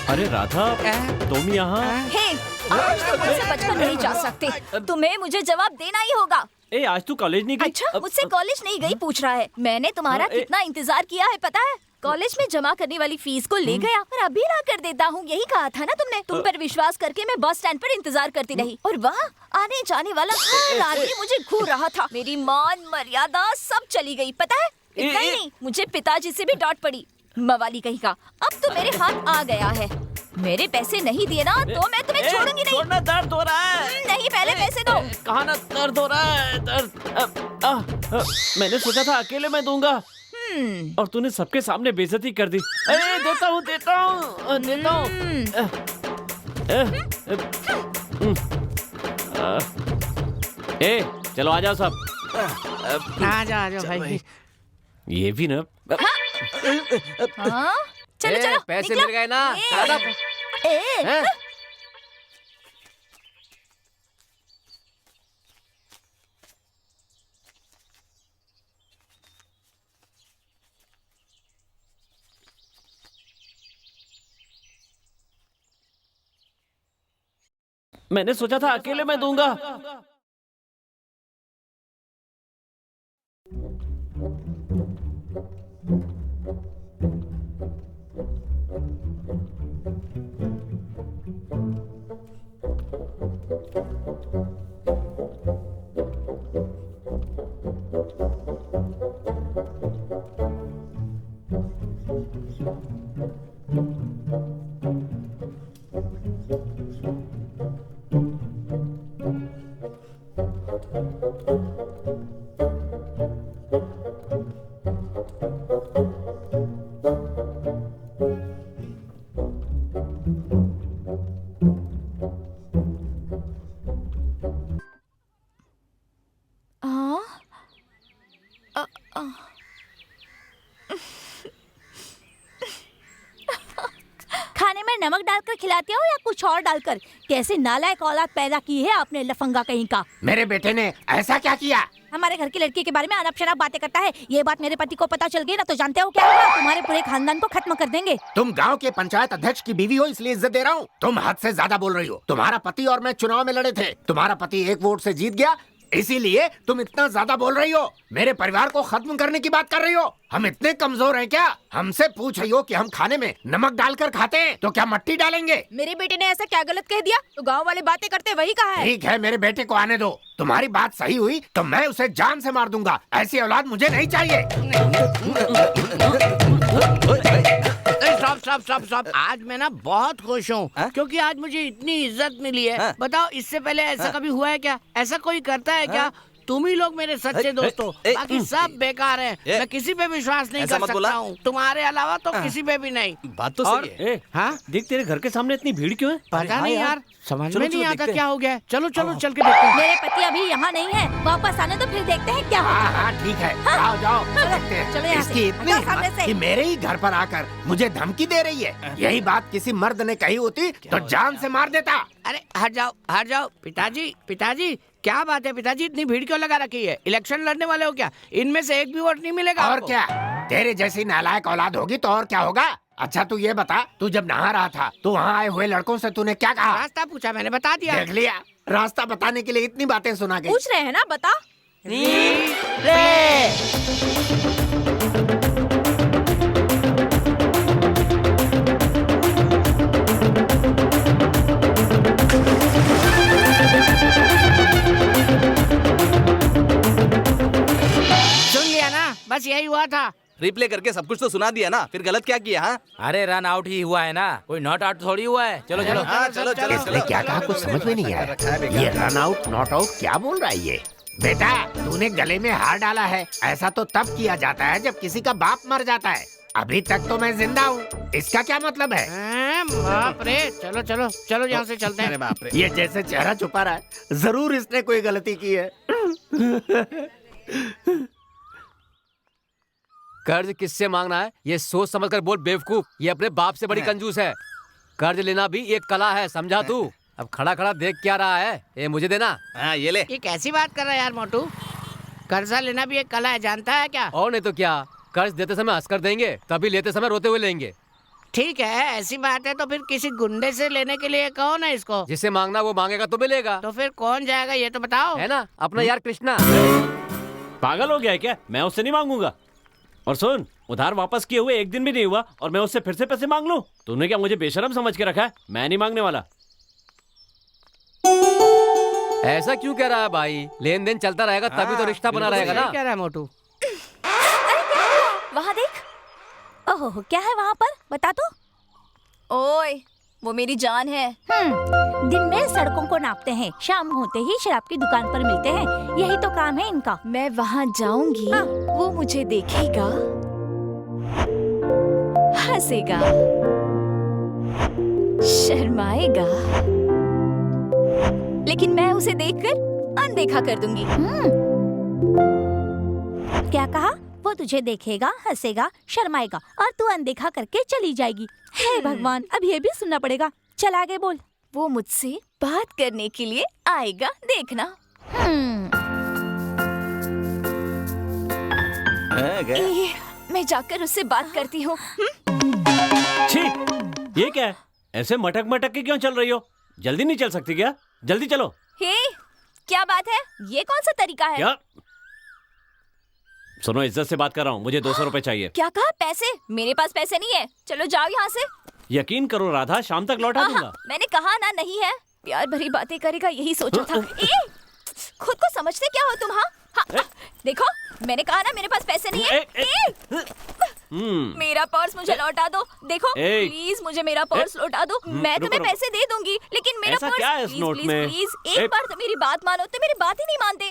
अरे राधा, तुम यहाँ? हे, आज तुम मुझसे बचकर नहीं जा सकते। तुम्हें मुझे जवाब देना ही होगा। ए, आज तू कॉलेज नहीं गई? अच्छा, मुझसे कॉलेज नहीं गई पूछ रहा है। मैंने तुम्हारा कितना इंतजार किया है पता है? कॉलेज में जमा करने वाली फीस को ले गया और अभी ला कर देता हूँ। यही कहा था ना तुमने। तुम पर विश्वास करके मैं बस स्टैंड पर इंतजार करती रही और वहाँ आने जाने वाला हर आदमी मुझे घूर रहा था। मेरी मान मर्यादा सब चली गई पता है। इतना ही नहीं, मुझे पिताजी से भी डांट पड़ी। मवाली कहीं का। अब तो मेरे हाथ आ गया है। मेरे पैसे नहीं दिए ना तो मैं तुम्हें छोड़ूंगी नहीं। छोड़ना, दर्द हो रहा है। नहीं, पहले पैसे दो। कहाँ ना, दर्द हो रहा है, दर्द। मैंने सोचा था अकेले मैं दूंगा और तूने सबके सामने बेइज्जती कर दी। अरे देता हूँ देता हूँ देता हूँ। ए, चलो आ जाओ सब। आ जाओ भाई। ये भी ना। हाँ? चलो चलो, पैसे निकलो। मिल गए ना? ए, मैंने सोचा था अकेले मैं दूंगा। खाने में नमक डालकर खिलाते हो या कुछ और डालकर? कैसे नालायक औलाद पैदा की है आपने, लफंगा कहीं का। मेरे बेटे ने ऐसा क्या किया? हमारे घर की लड़की के बारे में अनप शनप बातें करता है। ये बात मेरे पति को पता चल गई ना तो जानते हो क्या होगा? तुम्हारे पूरे खानदान को खत्म कर देंगे। तुम गांव के पंचायत अध्यक्ष की बीवी हो इसलिए इज्जत दे रहा हूँ। तुम हद से ज्यादा बोल रही हो। तुम्हारा पति और मैं चुनाव में लड़े थे। तुम्हारा पति 1 वोट से जीत गया, इसीलिए तुम इतना ज्यादा बोल रही हो। मेरे परिवार को खत्म करने की बात कर रही हो। हम इतने कमजोर हैं क्या? हमसे पूछ रही हो कि हम खाने में नमक डालकर खाते हैं तो क्या मट्टी डालेंगे? मेरे बेटे ने ऐसा क्या गलत कह दिया? तो गांव वाले बातें करते वही कहा है। ठीक है, मेरे बेटे को आने दो। तुम्हारी बात सही हुई तो मैं उसे जान से मार दूंगा। ऐसी औलाद मुझे नहीं चाहिए। Stop stop stop. आज मैं ना बहुत खुश हूँ क्योंकि आज मुझे इतनी इज्जत मिली है। बताओ, इससे पहले ऐसा कभी हुआ है क्या? ऐसा कोई करता है क्या? तुम ही लोग मेरे सच्चे दोस्त हो, बाकी सब बेकार हैं। मैं किसी पे विश्वास नहीं कर सकता हूँ, तुम्हारे अलावा तो किसी पे भी नहीं। बात तो सही है। हाँ, देख तेरे घर के सामने इतनी भीड़ क्यों है? पता नहीं यार, समझ चलो, में नहीं चलो, आता देखते क्या हो गया है। चलो चलो चल के देखते हैं। मेरे पति अभी यहाँ नहीं है, वापस आने तो फिर देखते हैं क्या होता है। हाँ ठीक है, जाओ जाओ देखते हैं। चलो यहाँ से, इसकी इतनी हटो सामने हिम्मत से। कि मेरे ही घर पर आकर मुझे धमकी दे रही है। यही बात किसी मर्द ने कही होती तो जान से मार देता। अरे हट जाओ। पिताजी पिताजी, क्या बात है पिताजी? इतनी भीड़ क्यों लगा रखी है? इलेक्शन लड़ने वाले हो क्या? इनमें से एक भी वोट नहीं मिलेगा और आपको। क्या, तेरे जैसी नालायक औलाद होगी तो और क्या होगा। अच्छा तू ये बता, तू जब नहा रहा था तो वहाँ आए हुए लड़कों से तूने क्या कहा? रास्ता पूछा, मैंने बता दिया। देख लिया, रास्ता बताने के लिए इतनी बातें सुना गई। पूछ रहे हैं ना, बता। सुन लिया ना, बस यही हुआ था। रिप्ले करके सब कुछ तो सुना दिया ना, फिर गलत क्या किया? हाँ अरे रन आउट ही हुआ है ना, कोई नॉट आउट थोड़ी हुआ है। चलो चलो हाँ, चलो चलो इसने क्या कहा कुछ समझ में नहीं आया। ये रन आउट नॉट आउट क्या बोल रहा है ये? बेटा तूने गले में हार डाला है। ऐसा तो तब किया जाता है जब किसी का बाप मर जाता है। अभी तक तो मैं जिंदा हूँ, इसका क्या मतलब है? बाप रे, चलो चलो चलो यहाँ से चलते हैं। बाप रे, ये जैसे चेहरा छुपा रहा है, जरूर इसने कोई गलती की है। कर्ज किससे मांगना है ये सोच समझ कर बोल बेवकूफ। ये अपने बाप से बड़ी कंजूस है। कर्ज लेना भी एक कला है, समझा तू? अब खड़ा खड़ा देख क्या रहा है? ये मुझे देना। हाँ ये ले। ये कैसी बात कर रहा है यार मोटू? कर्जा लेना भी एक कला है, जानता है क्या? और नहीं तो क्या, कर्ज देते समय हंस कर देंगे, तभी लेते समय रोते हुए लेंगे। ठीक है, ऐसी बात है तो फिर किसी गुंडे से लेने के लिए कहो ना इसको। जिसे मांगना वो मांगेगा तो मिलेगा। तो फिर कौन जाएगा ये तो बताओ। है ना अपना यार कृष्णा। पागल हो गया है क्या? मैं उससे नहीं मांगूंगा। और सुन, उधार वापस किए हुए एक दिन भी नहीं हुआ और मैं उससे फिर से पैसे मांग लूं? तूने क्या मुझे बेशरम समझ के रखा है? मैं नहीं मांगने वाला। ऐसा क्यों कह रहा है भाई? लेन देन चलता रहेगा तभी तो रिश्ता बना रहेगा ना। क्या रहा है मोटू? वहाँ देख। ओहो, क्या है वहाँ पर? बता तो। ओए, वो मेरी जान है। दिन में सड़कों को नापते हैं, शाम होते ही शराब की दुकान पर मिलते हैं। यही तो काम है इनका। मैं वहाँ जाऊंगी, वो मुझे देखेगा, हंसेगा, शर्माएगा, लेकिन मैं उसे देखकर अनदेखा कर दूंगी। क्या कहा? वो तुझे देखेगा, हंसेगा, शर्माएगा और तू अनदेखा करके चली जाएगी। हे भगवान, अब ये भी सुनना पड़ेगा। चल आगे बोल। वो मुझसे बात करने के लिए आएगा, देखना। मैं जाकर उससे बात करती हूँ। छी, ये क्या है? ऐसे मटक मटक के क्यों चल रही हो? जल्दी नहीं चल सकती क्या? जल्दी चलो। हे, क्या बात है? ये कौन सा तरीका है? क्या? सुनो, इज्जत से बात कर रहा हूँ, मुझे 200 रुपए चाहिए। क्या कहा? पैसे? मेरे पास पैसे नहीं है, चलो जाओ यहाँ से। यकीन करो राधा, शाम तक लौटा दूंगा। मैंने कहा ना नहीं है। प्यार भरी बातें करेगा यही सोचा था। खुद को समझते क्या हो तुम? हाँ, देखो मैंने कहा ना मेरे पास पैसे नहीं है। मेरा पर्स मुझे लौटा दो। देखो प्लीज मुझे मेरा पर्स लौटा दो। मैं तुम्हें पैसे दे दूंगी लेकिन मेरा पर्स क्या है इस नोट में? प्लीज एक बार तो मेरी बात मानो। तो मेरी बात ही नहीं मानते।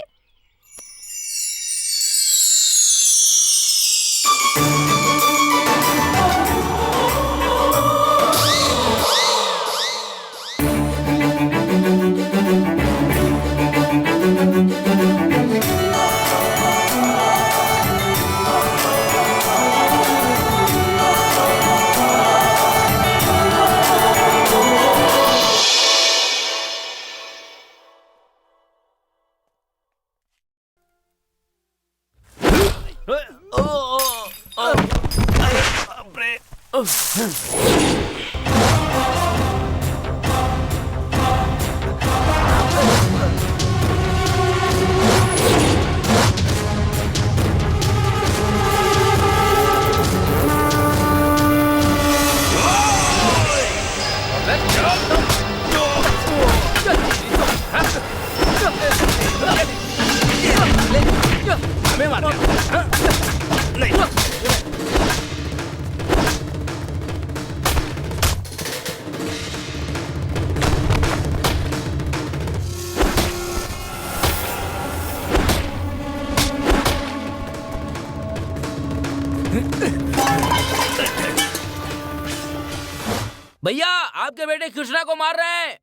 भैया आपके बेटे कृष्णा को मार रहे हैं।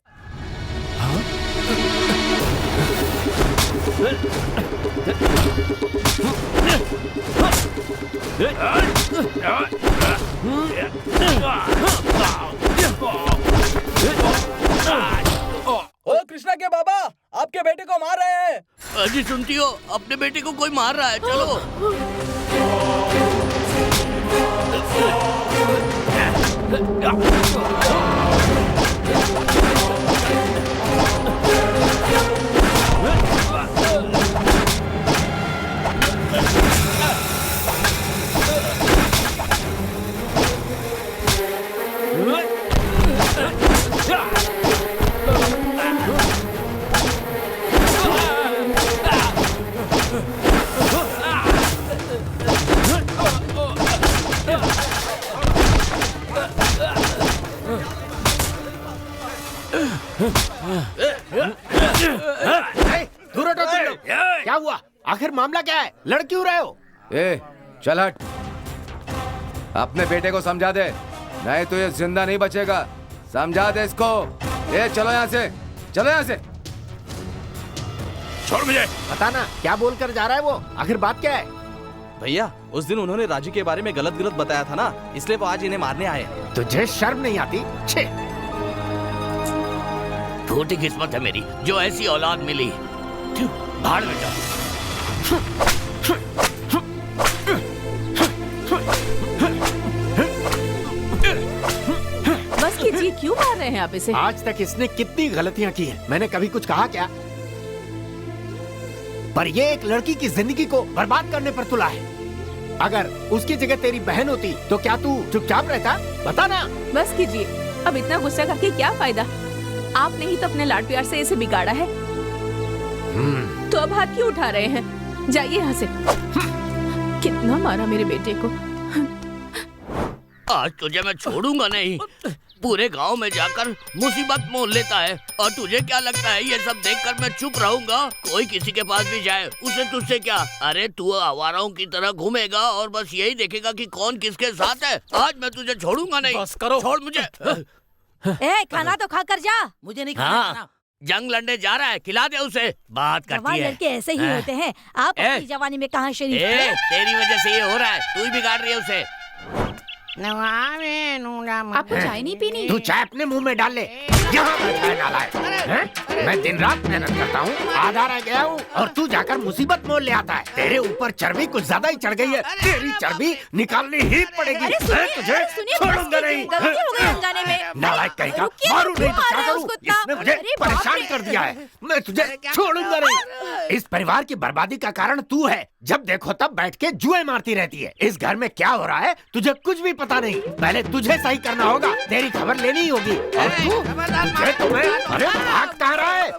ओ कृष्णा के बाबा, आपके बेटे को मार रहे हैं। अजी सुनती हो, अपने बेटे को कोई मार रहा है। चलो। दूर हटो तुम लोग। क्या हुआ? आखिर मामला क्या है? लड़ क्यों रहे हो? ए, चल हट। अपने बेटे को समझा दे, नहीं तो ये जिंदा नहीं बचेगा। समझा दे इसको। ए, चलो यहाँ से, चलो यहाँ से। छोड़ मुझे। बताना क्या बोल कर जा रहा है वो? आखिर बात क्या है? भैया, उस दिन उन्होंने राजू के बारे में गलत बताया था ना, इसलिए वो आज इन्हें मारने आए। तुझे शर्म नहीं आती? छे। छोटी किस्मत है मेरी जो ऐसी औलाद मिली। भाड़ में जाओ। बस कीजिए, क्यों मार रहे हैं आप इसे? आज तक इसने कितनी गलतियां की हैं, मैंने कभी कुछ कहा क्या? पर ये एक लड़की की जिंदगी को बर्बाद करने पर तुला है। अगर उसकी जगह तेरी बहन होती तो क्या तू चुपचाप रहता? बता ना। बस कीजिए, अब इतना गुस्सा करके क्या फायदा? आपने ही तो अपने लाड प्यार से इसे बिगाड़ा है। तो अब हाथ क्यों उठा रहे हैं? जाइए यहाँ से। कितना मारा मेरे बेटे को। आज तुझे मैं छोड़ूंगा नहीं। पूरे गांव में जाकर मुसीबत मोल लेता है, और तुझे क्या लगता है ये सब देखकर मैं चुप रहूंगा? कोई किसी के पास भी जाए, उसे तुझसे क्या? अरे तू आवाराओं की तरह घूमेगा और बस यही देखेगा कि कौन किसके साथ है। आज मैं तुझे छोड़ूंगा नहीं। बस करो। छोड़ मुझे। ए, खाना तो खा कर जा। मुझे नहीं खाना। जंग लड़ने जा रहा है, खिला दे उसे। बात करती जवान है। लड़के ऐसे ही होते हैं। आप अपनी जवानी में कहाँ शरीफ थे? तेरी वजह से ये हो रहा है, तू ही बिगाड़ रही है उसे। आपको चाय नहीं पीनी? तू चाय अपने मुंह में डाल ले। यहाँ बैठा है नालायक। हैं? मैं दिन रात मेहनत करता हूँ, आधा रह गया हूँ, और तू जाकर मुसीबत मोल ले आता है। तेरे ऊपर चर्बी कुछ ज्यादा ही चढ़ गई है। तेरी चर्बी निकालनी ही पड़ेगी। मैं तुझे छोड़ूंगा नहीं। नालायक कहीं का, मारू नहीं तो क्या करूँ? इसने मुझे परेशान कर दिया है। मैं तुझे छोड़ूंगा नहीं। इस परिवार की बर्बादी का कारण तू है। जब देखो तब बैठ के जुए मारती रहती है। इस घर में क्या हो रहा है तुझे कुछ भी पता नहीं। पहले तुझे सही करना होगा, तेरी खबर लेनी होगी। और तू तुझे तुम्हें अरे भाग कहाँ रहा है?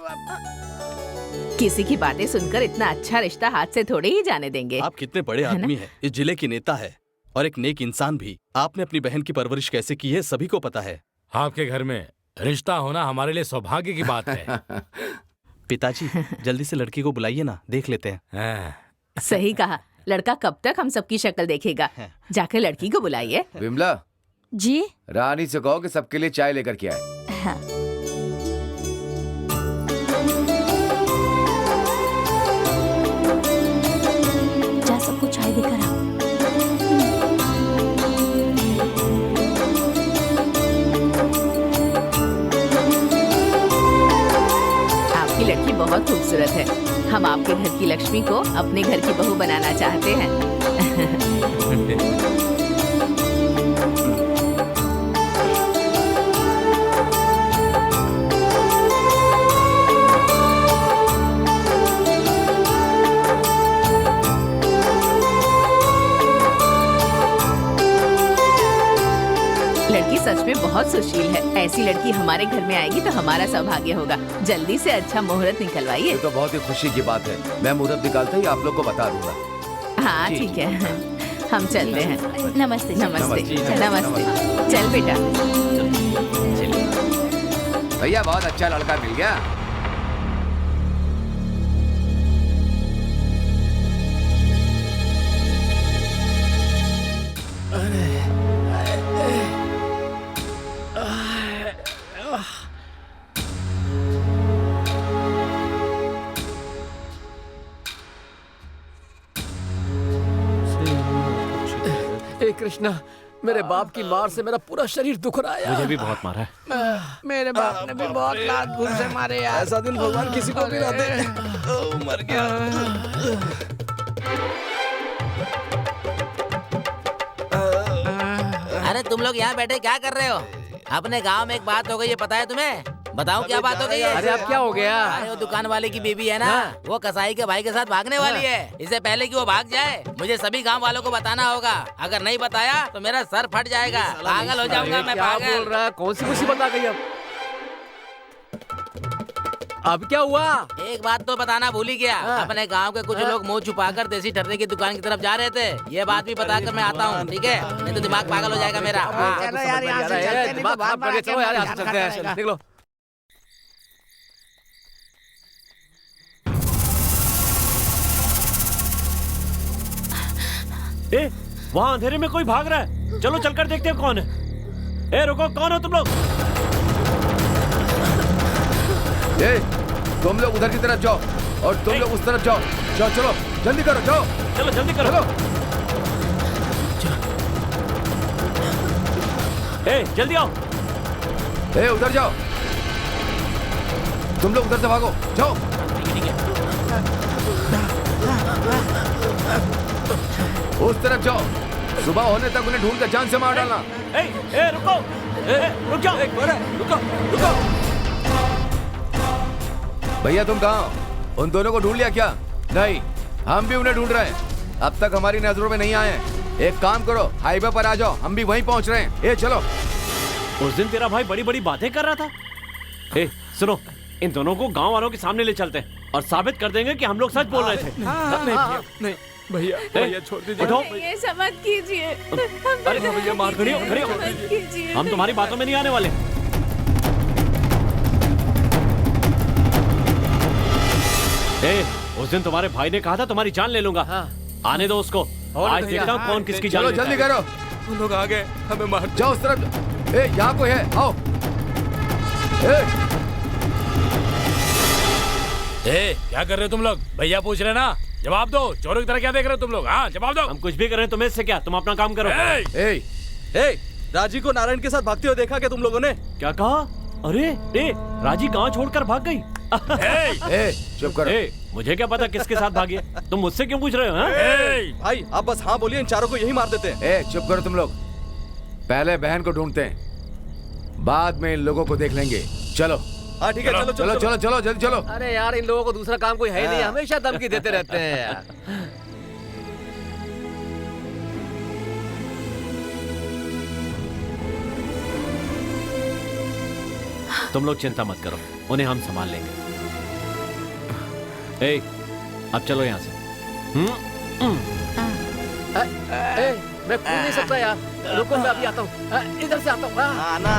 किसी की बातें सुनकर इतना अच्छा रिश्ता हाथ से थोड़े ही जाने देंगे। आप कितने बड़े आदमी हैं, इस जिले की नेता है और एक नेक इंसान भी। आपने अपनी बहन की परवरिश कैसे की है सभी को पता है। आपके घर में रिश्ता होना हमारे लिए सौभाग्य की बात है। पिताजी, जल्दी से लड़की को बुलाइए ना, देख लेते हैं। सही कहा। लड़का कब तक हम सबकी शक्ल देखेगा? जाकर लड़की को बुलाइए। विमला जी, रानी से कहो कि सबके लिए चाय लेकर के आए। हाँ। जा सबको चाय देकर आओ। आपकी लड़की बहुत खूबसूरत है। हम आपके घर की लक्ष्मी को अपने घर की बहू बनाना चाहते हैं। लड़की सच में बहुत सुशील है। ऐसी लड़की हमारे घर में आएगी तो हमारा सौभाग्य होगा। जल्दी से अच्छा मुहूर्त निकलवाइए। ये तो बहुत ही खुशी की बात है। मैं मुहूर्त निकालते ही आप लोग को बता दूंगा। हाँ ठीक है, हम चलते हैं। नमस्ते। नमस्ते। नमस्ते। चल बेटा। भैया बहुत अच्छा लड़का मिल गया। कृष्णा, मेरे बाप की मार से मेरा पूरा शरीर दुख रहा है। मुझे भी बहुत मारा है। मेरे बाप ने भी बहुत लात घूर से मारे यार। ऐसा दिन भगवान किसी को भी ना दे। मर गया। अरे तुम लोग यहाँ बैठे क्या कर रहे हो? अपने गांव में एक बात हो गई है, पता है तुम्हें? बताओ क्या बात हो गई है? अरे अब क्या हो गया? अरे वो दुकान वाले की बेबी है ना, वो कसाई के भाई के साथ भागने वाली है। इससे पहले कि वो भाग जाए मुझे सभी गांव वालों को बताना होगा। अगर नहीं बताया तो मेरा सर फट जाएगा, पागल हो जाऊंगा मैं। क्या पागल बोल रहा है? कौन सी मुसीबत आ गई अब क्या हुआ? एक बात तो बताना भूल ही गया। अपने गांव के कुछ लोग मुंह छुपाकर देसी ठर्रे की दुकान की तरफ जा रहे थे। ये बात भी बताकर मैं आता हूँ, ठीक है? नहीं तो दिमाग पागल हो जाएगा मेरा। चलो यार, यहाँ से चलते हैं, नहीं तो बात बात चलो यार, यहाँ से चलते हैं। निकलो। ए, वहाँ अंधेरे में कोई भाग रहा है। चलो चलकर देखते हैं कौन है। ए रुको, कौन हो तुम लोग? ए, तुम लोग उधर की तरफ जाओ और तुम लोग उस तरफ जाओ। जाओ चलो, जल्दी करो, जाओ। चलो जल्दी करो। ए, जल्दी आओ। ए, उधर जाओ। तुम लोग उधर से भागो, जाओ। उस तरफ जाओ। सुबह होने तक उन्हें ढूंढ कर जान से मार डालना। ए, रुको। रुक जाओ। रुको, रुको। भैया तुम कहाँ हो? उन दोनों को ढूंढ लिया क्या? नहीं, हम भी उन्हें ढूंढ रहे हैं। अब तक हमारी नजरों में नहीं आए हैं। एक काम करो, हाईवे पर आ जाओ, हम भी वहीं पहुंच रहे हैं। ए चलो। उस दिन तेरा भाई बड़ी बड़ी बातें कर रहा था। ए, सुनो, इन दोनों को गांव वालों के सामने ले चलते हैं और साबित कर देंगे कि हम लोग सच बोल रहे थे। नहीं भैया, भैया छोड़ दीजिए। उठो। ये समझ कीजिए। अरे भैया मार, खड़ी हो, खड़ी हो। हम तुम्हारी बातों में नहीं आने वाले। ए, उस दिन तुम्हारे भाई ने कहा था तुम्हारी जान ले लूंगा। आने दो उसको। आज देखता हूँ कौन किसकी जान लेता है। जल्दी करो। उन लोग आ गए, हमें मार। जाओ उस तरफ। ए, यहाँ कोई है? आओ। क्या कर रहे हो तुम लोग? भैया पूछ रहे ना, जवाब दो। चोरों की तरह क्या देख रहे हो तुम लोग? हाँ, जवाब दो। हम कुछ भी कर रहे हैं, तुम्हें इससे क्या? तुम अपना काम करो। राजी को नारायण के साथ भागते हुए देखा क्या तुम लोगों ने? क्या कहा? अरे राजी गांव छोड़कर भाग गई। चुप करो। मुझे क्या पता किसके साथ भागी है? तुम मुझसे क्यों पूछ रहे हो? भाई आप बस हाँ बोलिए, इन चारों को यही मार देते हैं। चुप करो तुम लोग। पहले बहन को ढूंढते हैं, बाद में इन लोगों को देख लेंगे। चलो। हाँ ठीक है, चलो चलो चलो चलो, जल्दी चलो। अरे यार, इन लोगों को दूसरा काम कोई है ही नहीं, हमेशा धमकी देते रहते हैं यार। तुम लोग चिंता मत करो, उन्हें हम संभाल लेंगे। ए, अब चलो यहाँ से। मैं कूद नहीं सकता यार। रुको, मैं अभी आता हूँ। इधर से आता हूँ। आना।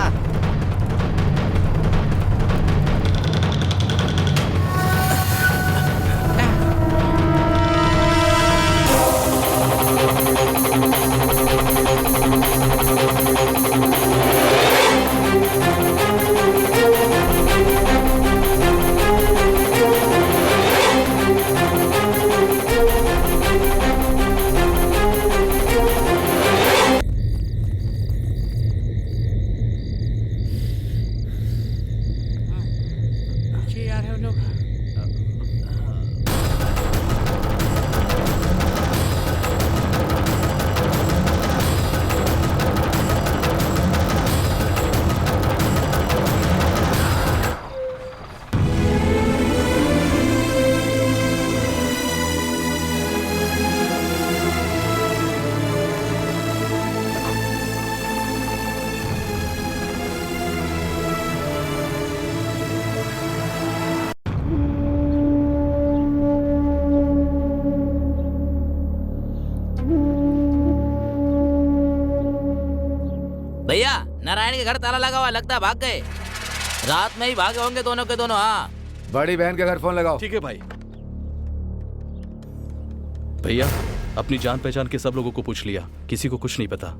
भैया, नारायण के घर ताला लगा हुआ, लगता है भाग गए। रात में ही भागे होंगे दोनों के दोनों। हाँ, बड़ी बहन के घर फोन लगाओ। ठीक है भाई। भैया, अपनी जान पहचान के सब लोगों को पूछ लिया, किसी को कुछ नहीं पता।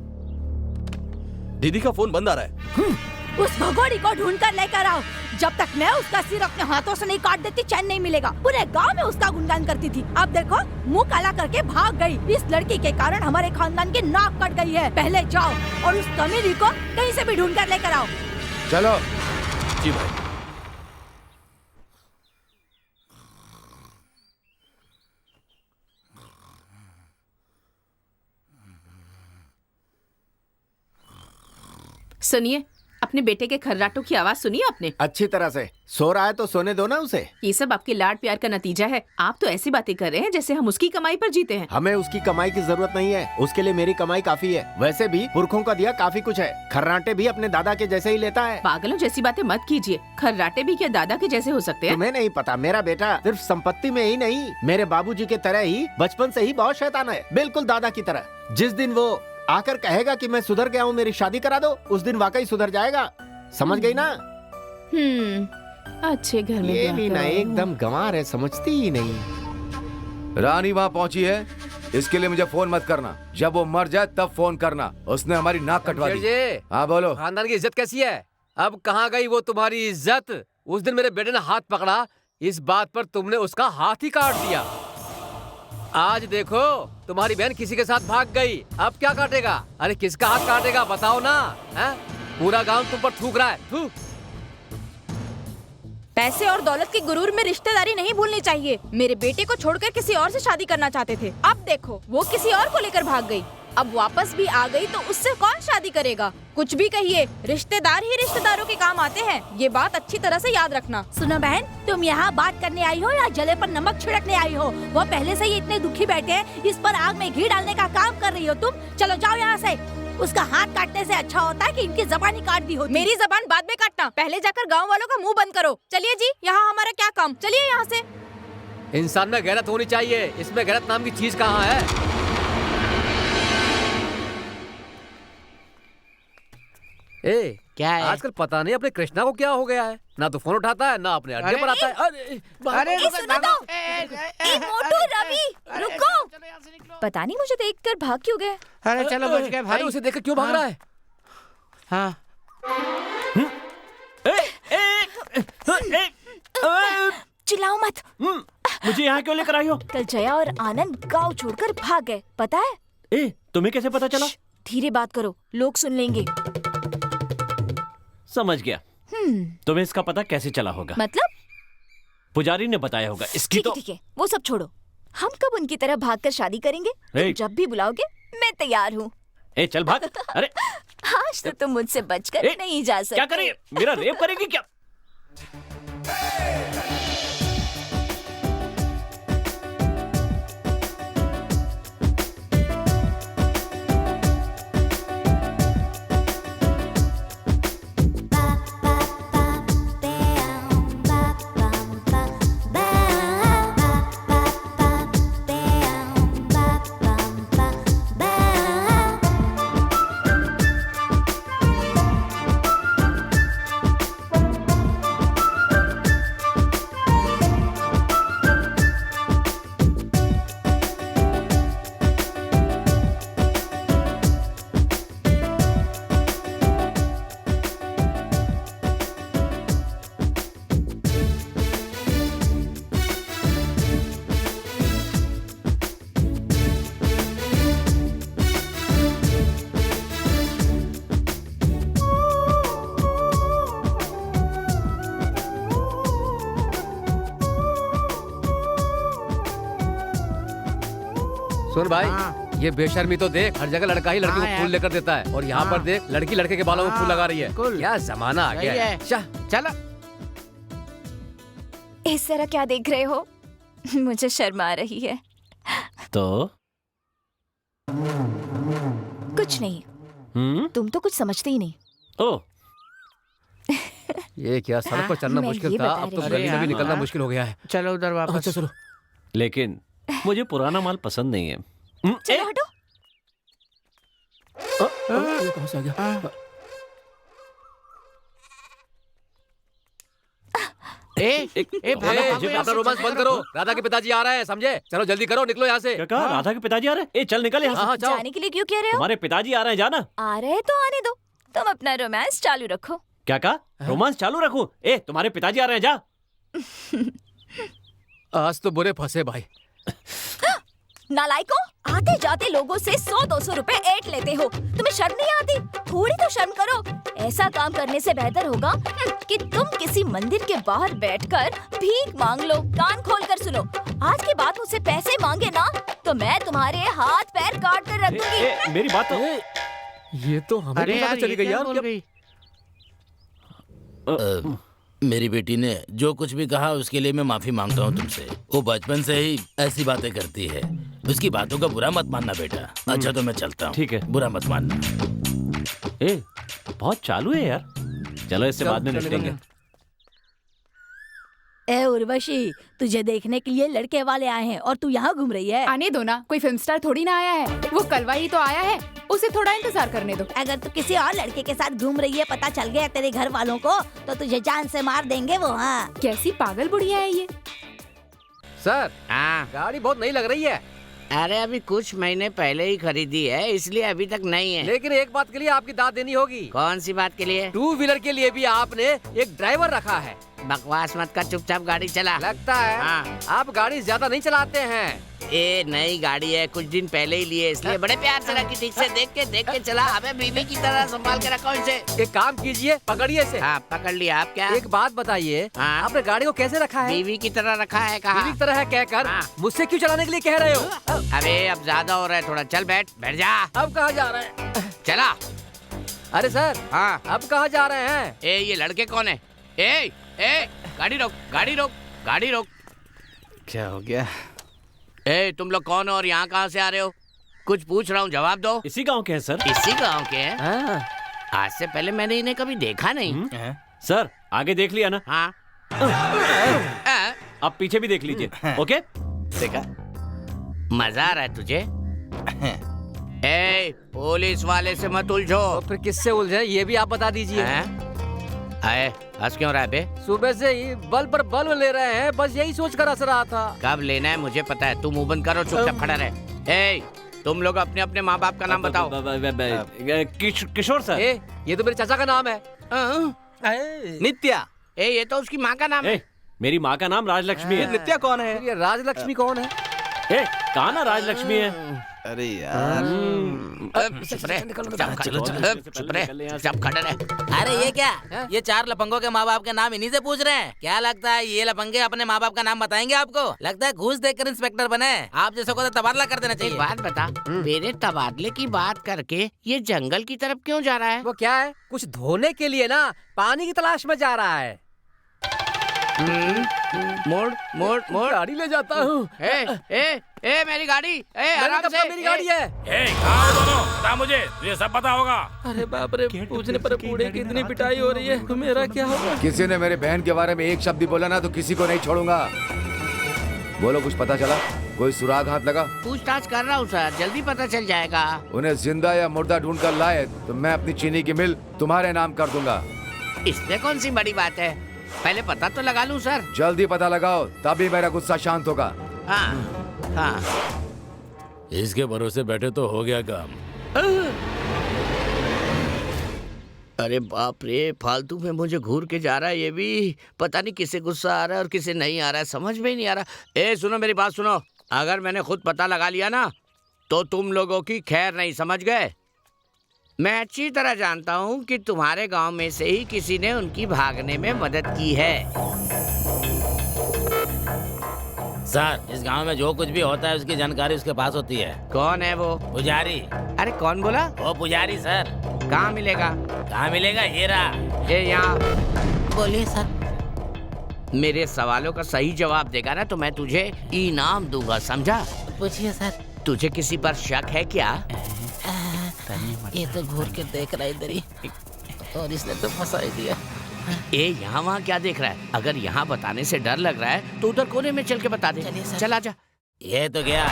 दीदी का फोन बंद आ रहा है। उस भगोड़ी को ढूंढ कर लेकर आओ। जब तक मैं उसका सिर अपने हाथों से नहीं काट देती, चैन नहीं मिलेगा। पूरे गांव में उसका गुणगान करती थी, अब देखो मुंह काला करके भाग गई। इस लड़की के कारण हमारे खानदान की नाक कट गई है। पहले जाओ और उस कमीनी को कहीं से भी ढूंढ कर लेकर आओ। चलो। जी भाई। सुनिए, अपने बेटे के खर्राटों की आवाज सुनिए आपने? अच्छी तरह से। सो रहा है तो सोने दो ना उसे। ये सब आपके लाड प्यार का नतीजा है। आप तो ऐसी बातें कर रहे हैं जैसे हम उसकी कमाई पर जीते हैं। हमें उसकी कमाई की जरूरत नहीं है, उसके लिए मेरी कमाई काफी है। वैसे भी पुरखों का दिया काफी कुछ है। खर्राटे भी अपने दादा के जैसे ही लेता है। पागलों जैसी बातें मत कीजिए। खर्राटे भी क्या दादा के जैसे हो सकते हैं? तुम्हें नहीं पता, मेरा बेटा सिर्फ संपत्ति में ही नहीं, मेरे बाबूजी के तरह ही बचपन से ही बहुत शैतान है, बिल्कुल दादा की तरह। जिस दिन वो आकर कहेगा कि मैं सुधर गया हूँ, मेरी शादी करा दो, उस दिन वाकई सुधर जाएगा। समझ गई ना? अच्छे घर में ये भी ना एकदम गंवार है, समझती ही नहीं। रानी वहाँ पहुंची है, इसके लिए मुझे फोन मत करना। जब वो मर जाए तब फोन करना। उसने हमारी नाक कटवा दी। हाँ बोलो। खानदान की इज्जत कैसी है? अब कहाँ गई वो तुम्हारी इज्जत? उस दिन मेरे बेटे ने हाथ पकड़ा, इस बात पर तुमने उसका हाथ ही काट दिया। आज देखो तुम्हारी बहन किसी के साथ भाग गई, अब क्या काटेगा? अरे किसका हाथ काटेगा बताओ ना? है? पूरा गांव तुम पर थूक रहा है। थू। पैसे और दौलत की गुरूर में रिश्तेदारी नहीं भूलनी चाहिए। मेरे बेटे को छोड़कर किसी और से शादी करना चाहते थे, अब देखो वो किसी और को लेकर भाग गई। अब वापस भी आ गई तो उससे कौन शादी करेगा? कुछ भी कहिए, रिश्तेदार ही रिश्तेदारों के काम आते हैं, ये बात अच्छी तरह से याद रखना। सुनो बहन, तुम यहाँ बात करने आई हो या जले पर नमक छिड़कने आई हो? वो पहले से ही इतने दुखी बैठे हैं, इस पर आग में घी डालने का काम कर रही हो तुम। चलो जाओ यहाँ से। उसका हाथ काटने से अच्छा होता है कि इनकी जबान ही काट दी होती। मेरी जबान बाद में काटना, पहले जाकर गाँव वालों का मुँह बंद करो। चलिए जी, यहाँ हमारा क्या काम, चलिए यहाँ से। इंसान में गैरत होनी चाहिए, इसमें गैरत नाम की चीज कहाँ है? ए, क्या है? आजकल पता नहीं अपने कृष्णा को क्या हो गया है, ना तो फोन उठाता है ना अपने अड्डे पर आता है। अरे सुनो तो, मोटू, रवि, रुको। पता नहीं मुझे देखकर भाग क्यों गए। अरे चलो बच गए भाई। अरे उसे देखकर क्यों भाग रहा है? हाँ। चिल्लाओ मत। मुझे यहाँ क्यों लेकर आई हो? कल जया और आनंद गांव छोड़कर भाग गए, पता है? ए, तुम्हें कैसे पता चला? धीरे बात करो, लोग सुन लेंगे। समझ गया। तुम्हें इसका पता कैसे चला होगा? मतलब? पुजारी ने बताया होगा। इसकी तो ठीक है, वो सब छोड़ो। हम कब उनकी तरह भागकर शादी करेंगे? तुम जब भी बुलाओगे मैं तैयार हूँ। ए चल भाग। अरे आज तो तुम मुझसे बचकर नहीं जा सकते। क्या करेगी? मेरा रेप करेगी क्या? सुन भाई, ये बेशर्मी तो देख, हर जगह लड़का ही लड़की को फूल लेकर देता है, और यहाँ पर देख लड़की लड़के के बालों में फूल लगा रही है। क्या जमाना आ गया है। चलो। इस तरह क्या देख रहे हो? मुझे शर्म आ रही है। तो कुछ नहीं। तुम तो कुछ समझते ही नहीं। ओह, ये क्या, सड़क पर चलना मुश्किल था, अब तो गली में भी निकलना मुश्किल हो गया है। चलो उधर वापस। चलो। लेकिन मुझे पुराना माल पसंद नहीं है। चलो हटो। कहाँ से आ गया? अपना रोमांस बंद करो, राधा के पिताजी आ रहे हैं, समझे? चलो जल्दी करो, निकलो यहाँ से। क्या कहा? राधा के पिताजी आ रहे हैं? ए चल निकल यहाँ से। जाने के लिए क्यों कह रहे हो? तुम्हारे पिताजी आ रहे हैं, जाना। आ रहे हैं तो आने दो, तुम अपना रोमांस चालू रखो। क्या कहा? रोमांस चालू रखूं? ए तुम्हारे पिताजी आ रहे हैं, जा। आज तो बुरे फंसे भाई। नालायकों, आते जाते लोगों से 100-200 रुपए ऐंठ लेते हो, तुम्हें शर्म नहीं आती? थोड़ी तो शर्म करो। ऐसा काम करने से बेहतर होगा कि तुम किसी मंदिर के बाहर बैठकर भीख मांग लो। कान खोल कर सुनो, आज के बाद मुझसे पैसे मांगे ना तो मैं तुम्हारे हाथ पैर काट कर रख दूंगी। मेरी बात तो। ये तो हमें पता चली गई यार। मेरी बेटी ने जो कुछ भी कहा उसके लिए मैं माफी मांगता हूँ तुमसे। वो बचपन से ही ऐसी बातें करती है, उसकी बातों का बुरा मत मानना बेटा। अच्छा तो मैं चलता हूँ। ठीक है, बुरा मत मानना। ए बहुत चालू है यार, चलो इससे बाद में निपटेंगे। ए उर्वशी, तुझे देखने के लिए लड़के वाले आए हैं और तू यहाँ घूम रही है। आने दो ना, कोई फिल्म स्टार थोड़ी ना आया है, वो कलवा ही तो आया है, उसे थोड़ा इंतजार करने दो। अगर तू किसी और लड़के के साथ घूम रही है, पता चल गया तेरे घर वालों को, तो तुझे जान से मार देंगे वो। हाँ, कैसी पागल बुढ़िया है ये। सर, गाड़ी बहुत नई लग रही है। अरे अभी कुछ महीने पहले ही खरीदी है, इसलिए अभी तक नहीं है। लेकिन एक बात के लिए आपकी दाद देनी होगी। कौन सी बात के लिए? 2 व्हीलर के लिए भी आपने एक ड्राइवर रखा है। बकवास मत कर, चुपचाप गाड़ी चला। लगता है हाँ। आप गाड़ी ज्यादा नहीं चलाते हैं। ए नई गाड़ी है, कुछ दिन पहले ही लिए, इसलिए बड़े प्यार से रखी, ठीक से देख के चला। हमें बीवी की तरह संभाल के रखो इसे। एक काम कीजिए, पकड़िए इसे। हाँ पकड़ लिया। आप क्या? एक बात बताइए, हाँ? आपने गाड़ी को कैसे रखा है? बीवी की तरह रखा है। कहा बीवी की तरह है कहकर हाँ। मुझसे क्यों चलाने के लिए कह रहे हो? अबे अब ज्यादा हो रहा है थोड़ा, चल बैठ जा। अब कहाँ जा रहे हैं? चला। अरे सर, हाँ अब कहाँ जा रहे हैं? ए ये लड़के कौन है? ए गाड़ी रोक, गाड़ी रोक, गाड़ी रोक। क्या हो गया? ए तुम लोग कौन हो और यहाँ कहाँ से आ रहे हो? कुछ पूछ रहा हूँ, जवाब दो। इसी गांव के हैं सर। इसी गांव के हैं? आज से पहले मैंने इन्हें कभी देखा नहीं। सर आगे देख लिया ना? हाँ। अब पीछे भी देख लीजिए। ओके देखा? मजा आ रहा है तुझे? ए पुलिस वाले से मत उलझो। तो फिर किससे उलझे ये भी आप बता दीजिए। आए हंस क्यों रहा है बे? सुबह से ही बल्ब पर बल्ब ले रहे हैं, बस यही सोच कर हंस रहा था। कब लेना है मुझे पता है, तुम मुंह बंद करो, चुपचाप खड़ा रहे। ए तुम लोग अपने अपने माँ बाप का नाम बताओ। किशोर सर। ये तो मेरे चाचा का नाम है। नित्या। ये तो उसकी माँ का नाम है। मेरी माँ का नाम राजलक्ष्मी है। नित्या कौन है? ये राजलक्ष्मी कौन है? कहा ना राजलक्ष्मी है। अरे यार अरे ये क्या? ये 4 लफंगों के माँ बाप के नाम इन्हीं से पूछ रहे हैं? क्या लगता है ये लफंगे अपने माँ बाप का नाम बताएंगे आपको? लगता है घूस देकर इंस्पेक्टर बने। आप जैसे को तो तबादला कर देना चाहिए। एक बात बता, मेरे तबादले की बात करके ये जंगल की तरफ क्यों जा रहा है? वो क्या है, कुछ धोने के लिए ना, पानी की तलाश में जा रहा है। मोड़ मोड़ मोड़ गाड़ी ले जाता हूँ। ए मेरी गाड़ी। आराम से। मेरी गाड़ी है। कहाँ हो दोनों? बता मुझे, तुझे सब पता होगा। अरे बाप रे, पूछने पर बूढ़े की इतनी पिटाई हो रही है, तो मेरा क्या होगा? किसी ने मेरे बहन के बारे में एक शब्द भी बोला ना तो किसी को नहीं छोड़ूंगा। बोलो, कुछ पता चला? कोई सुराग हाथ लगा? पूछताछ कर रहा हूँ सर, जल्दी पता चल जाएगा। उन्हें जिंदा या मुर्दा ढूंढ कर लाए तो मैं अपनी चीनी की मिल तुम्हारे नाम कर दूंगा। इसमें कौन सी बड़ी बात है, पहले पता तो लगा लूं सर। जल्दी पता लगाओ, तभी मेरा गुस्सा शांत होगा। हाँ। इसके भरोसे बैठे तो हो गया काम। अरे बाप रे, फालतू में मुझे घूर के जा रहा है ये भी। पता नहीं किसे गुस्सा आ रहा है और किसे नहीं आ रहा है, समझ में ही नहीं आ रहा। ए सुनो मेरी बात सुनो, अगर मैंने खुद पता लगा लिया ना तो तुम लोगों की खैर नहीं, समझ गए? मैं अच्छी तरह जानता हूँ कि तुम्हारे गांव में से ही किसी ने उनकी भागने में मदद की है। सर इस गांव में जो कुछ भी होता है उसकी जानकारी उसके पास होती है। कौन है वो? पुजारी। अरे कौन बोला? वो पुजारी सर। कहाँ मिलेगा? कहाँ मिलेगा? ये रहा। यहाँ। बोलिए सर। मेरे सवालों का सही जवाब देगा ना तो मैं तुझे इनाम दूंगा, समझा? पूछिए सर। तुझे किसी पर शक है क्या? ये तो घूर के देख रहा है इधर ही, और इसने तो फंसा ही दिया। यहाँ वहाँ क्या देख रहा है? अगर यहाँ बताने से डर लग रहा है तो उधर कोने में चल के बता दे। चला जा। ये तो गया।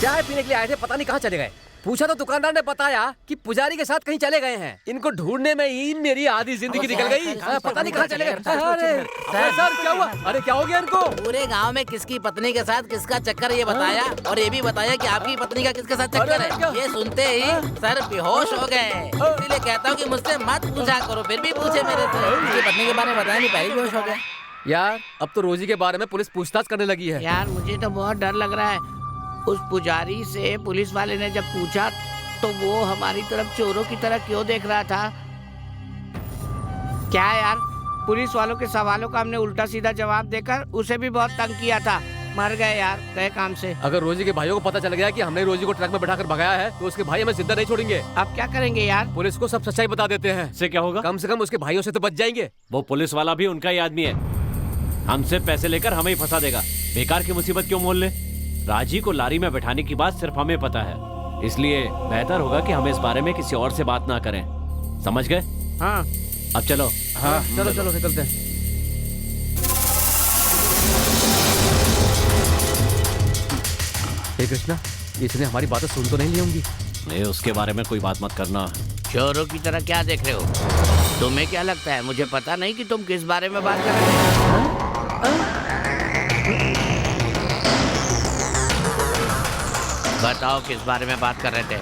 चाय पीने के लिए आए थे, पता नहीं कहाँ चले गए। पूछा तो दुकानदार ने बताया कि पुजारी के साथ कहीं चले गए हैं। इनको ढूंढने में ही मेरी आधी जिंदगी निकल गई। पता नहीं कहाँ चले गए। अरे सर क्या हुआ? अरे क्या हो गया इनको? पूरे गांव में किसकी पत्नी के साथ किसका चक्कर ये बताया, और ये भी बताया कि आपकी पत्नी का किसके साथ चक्कर है। ये सुनते ही सर बेहोश हो गए। इसीलिए कहता हूँ कि मुझसे मत पूछा करो, फिर भी पूछे मेरे से। उसकी पत्नी के बारे में बताया नहीं, पहले बेहोश हो गए। यार अब तो रोजी के बारे में पुलिस पूछताछ करने लगी है। यार मुझे तो बहुत डर लग रहा है। उस पुजारी से पुलिस वाले ने जब पूछा तो वो हमारी तरफ चोरों की तरह क्यों देख रहा था? क्या यार, पुलिस वालों के सवालों का हमने उल्टा सीधा जवाब देकर उसे भी बहुत तंग किया था। मर गए यार, गए काम से। अगर रोजी के भाइयों को पता चल गया कि हमने रोजी को ट्रक में बैठाकर भगाया है तो उसके भाई हमें जिंदा नहीं छोड़ेंगे। अब क्या करेंगे यार? पुलिस को सब सच्चाई बता देते हैं। इससे क्या होगा? कम से कम उसके भाइयों से तो बच जाएंगे। वो पुलिस वाला भी उनका ही आदमी है, हमसे पैसे लेकर हमें ही फंसा देगा। बेकार की मुसीबत क्यों मोल ले? राजी को लारी में बैठाने की बात सिर्फ हमें पता है, इसलिए बेहतर होगा कि हम इस बारे में किसी और से बात ना करें। समझ गए? हाँ। अब चलो। हाँ चलो चलो निकलते हैं। हे कृष्णा, इसने हमारी बातें सुन तो नहीं ली होंगी? नहीं, उसके बारे में कोई बात मत करना। चोरों की तरह क्या देख रहे हो? तुम्हें क्या लगता है मुझे पता नहीं कि तुम किस बारे में बात कर रहे हो? बताओ किस बारे में बात कर रहे थे?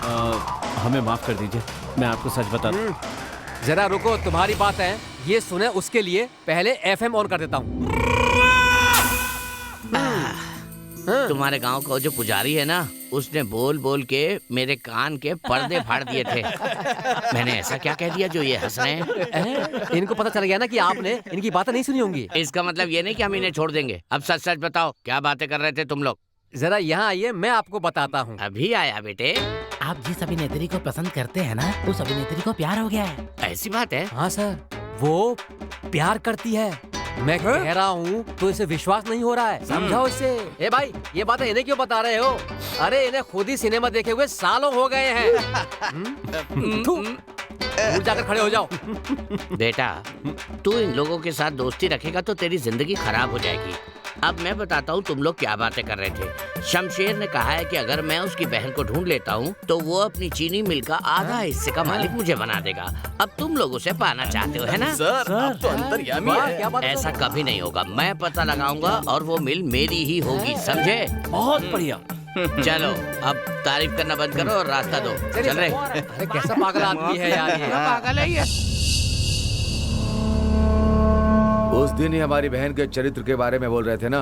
हमें माफ कर दीजिए, मैं आपको सच बता दूं। जरा रुको, तुम्हारी बात है ये सुने, उसके लिए पहले FM ऑन कर देता हूँ। तुम्हारे गांव का जो पुजारी है ना, उसने बोल बोल के मेरे कान के पर्दे फाड़ दिए थे। मैंने ऐसा क्या कह दिया जो ये हंस रहे हैं? इनको पता चल गया ना कि आपने इनकी बातें नहीं सुनी होंगी। इसका मतलब ये नहीं कि हम इन्हें छोड़ देंगे। अब सच सच बताओ, क्या बातें कर रहे थे तुम लोग? जरा यहाँ आइए, मैं आपको बताता हूँ। अभी आया बेटे? आप जिस अभिनेत्री को पसंद करते हैं ना, उस अभिनेत्री को प्यार हो गया है। ऐसी बात है? हाँ सर, वो प्यार करती है। मैं कह रहा हूँ तो इसे विश्वास नहीं हो रहा है, समझाओ इसे। ए भाई, ये बातें इन्हें क्यों बता रहे हो? अरे इन्हें खुद ही सिनेमा देखे हुए सालों हो गए हैं। दूर जाकर खड़े हो जाओ। बेटा, तू इन लोगों के साथ दोस्ती रखेगा तो तेरी जिंदगी खराब हो जाएगी। अब मैं बताता हूँ तुम लोग क्या बातें कर रहे थे। शमशेर ने कहा है कि अगर मैं उसकी बहन को ढूंढ लेता हूँ तो वो अपनी चीनी मिल का आधा हिस्से का मालिक मुझे बना देगा। अब तुम लोग उसे पाना चाहते हो, है ना? सर, आप तो अंतर्यामी हैं। ऐसा कभी नहीं होगा। मैं पता लगाऊंगा और वो मिल मेरी ही होगी, समझे? बहुत बढ़िया। चलो अब तारीफ करना बंद करो और रास्ता दो। चल रहे। अरे कैसा पागल आदमी है यार ये। पागल है ये। उस दिन ही हमारी बहन के चरित्र के बारे में बोल रहे थे ना,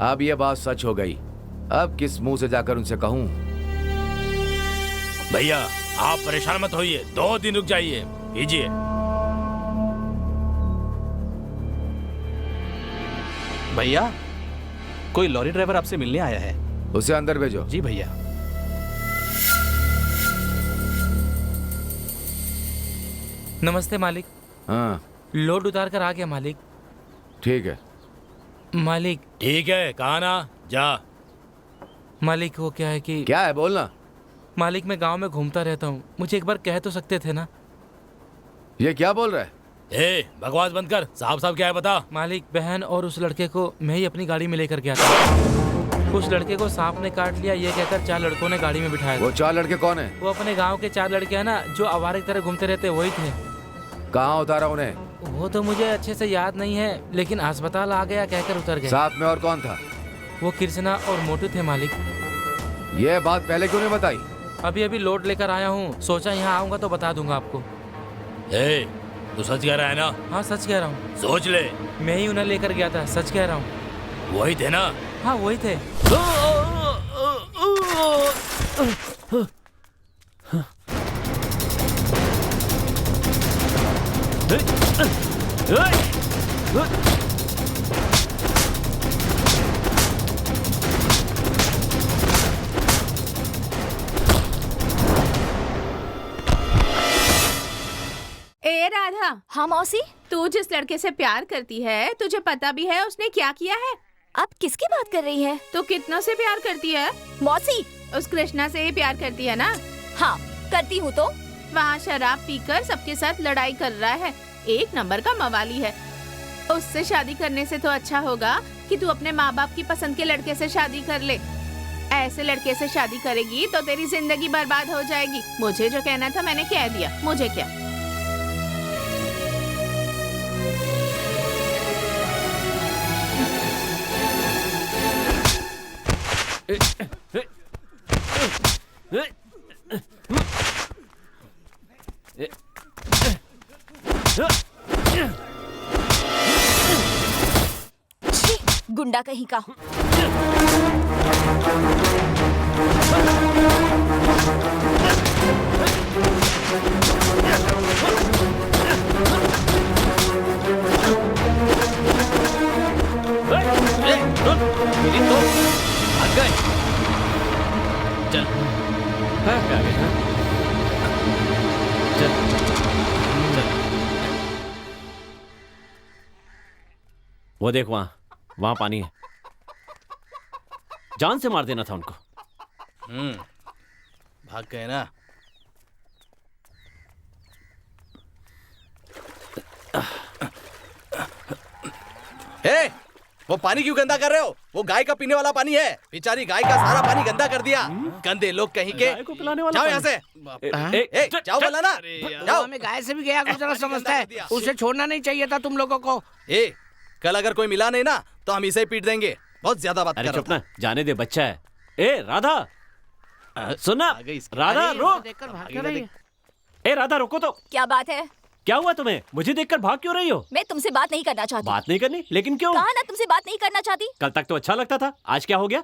अब ये बात सच हो गई। अब किस मुंह से जाकर उनसे कहूं? भैया आप परेशान मत होइए, 2 दिन रुक जाइए, कीजिए। भैया, कोई लॉरी ड्राइवर आपसे मिलने आया है। उसे अंदर भेजो। जी भैया। नमस्ते मालिक। हाँ, लोड उतार कर आ गया मालिक। ठीक है मालिक। ठीक है, कहा ना, जा। मालिक वो क्या है कि क्या है, बोलना। मालिक मैं गांव में घूमता रहता हूँ, मुझे एक बार कह तो सकते थे ना। ये क्या बोल रहा है? ए, बकवास बंद कर। साहब क्या है बता। मालिक, बहन और उस लड़के को मैं ही अपनी गाड़ी में लेकर गया था। उस लड़के को सांप ने काट लिया, ये कहकर 4 लड़कों ने गाड़ी में बिठाया। वो 4 लड़के कौन है? वो अपने गाँव के 4 लड़के है ना, जो आवारे की तरह घूमते रहते, वही थे। कहाँ उतारा उन्हें? वो तो मुझे अच्छे से याद नहीं है, लेकिन अस्पताल आ गया कहकर उतर गए। साथ में और कौन था? वो कृष्णा और मोटू थे मालिक। ये बात पहले क्यों नहीं बताई? अभी लोड लेकर आया हूँ, सोचा यहाँ आऊंगा तो बता दूंगा आपको। ए, तू सच कह रहा है ना? हाँ सच कह रहा हूँ। सोच ले। मैं ही उन्हें लेकर गया था, सच कह रहा हूँ। वही थे ना? हाँ वही थे। ए राधा। हाँ मौसी। तू जिस लड़के से प्यार करती है, तुझे पता भी है उसने क्या किया है? आप किसकी बात कर रही हैं? तो कितना से प्यार करती है? मौसी, उस कृष्णा से ही प्यार करती है ना? हाँ करती हूँ। तो वहाँ शराब पीकर सबके साथ लड़ाई कर रहा है, 1 नंबर का मवाली है। उससे शादी करने से तो अच्छा होगा कि तू अपने माँ बाप की पसंद के लड़के से शादी कर ले। ऐसे लड़के से शादी करेगी तो तेरी जिंदगी बर्बाद हो जाएगी। मुझे जो कहना था मैंने कह दिया, मुझे क्या। गुंडा कहीं का। चल। चल। वो देख, वहां पानी है। जान से मार देना था उनको। भाग गए ना। ए, वो पानी क्यों गंदा कर रहे हो? वो गाय का पीने वाला पानी है। बेचारी गाय का सारा पानी गंदा कर दिया। गंदे लोग कहीं के। गाय को पिलाने वाला जाओ यहाँ से। जाओ बोला ना। जाओ। हमें गाय से भी गया गुजरा समझता है, उसे छोड़ना नहीं चाहिए था तुम लोगों को। कल अगर कोई मिला नहीं ना तो हम इसे पीट देंगे। बहुत ज्यादा बात कर रहा है। चुप ना, जाने दे, बच्चा है। ए राधा, सुना राधा रोक। देखकर भाग क्यों रही है? ए राधा रोको तो। क्या बात है? क्या हुआ तुम्हें? मुझे देखकर भाग क्यों रही हो? मैं तुमसे बात नहीं करना चाहती। बात नहीं करनी? लेकिन क्यों? कहा ना तुमसे बात नहीं करना चाहती। कल तक तो अच्छा लगता था, आज क्या हो गया?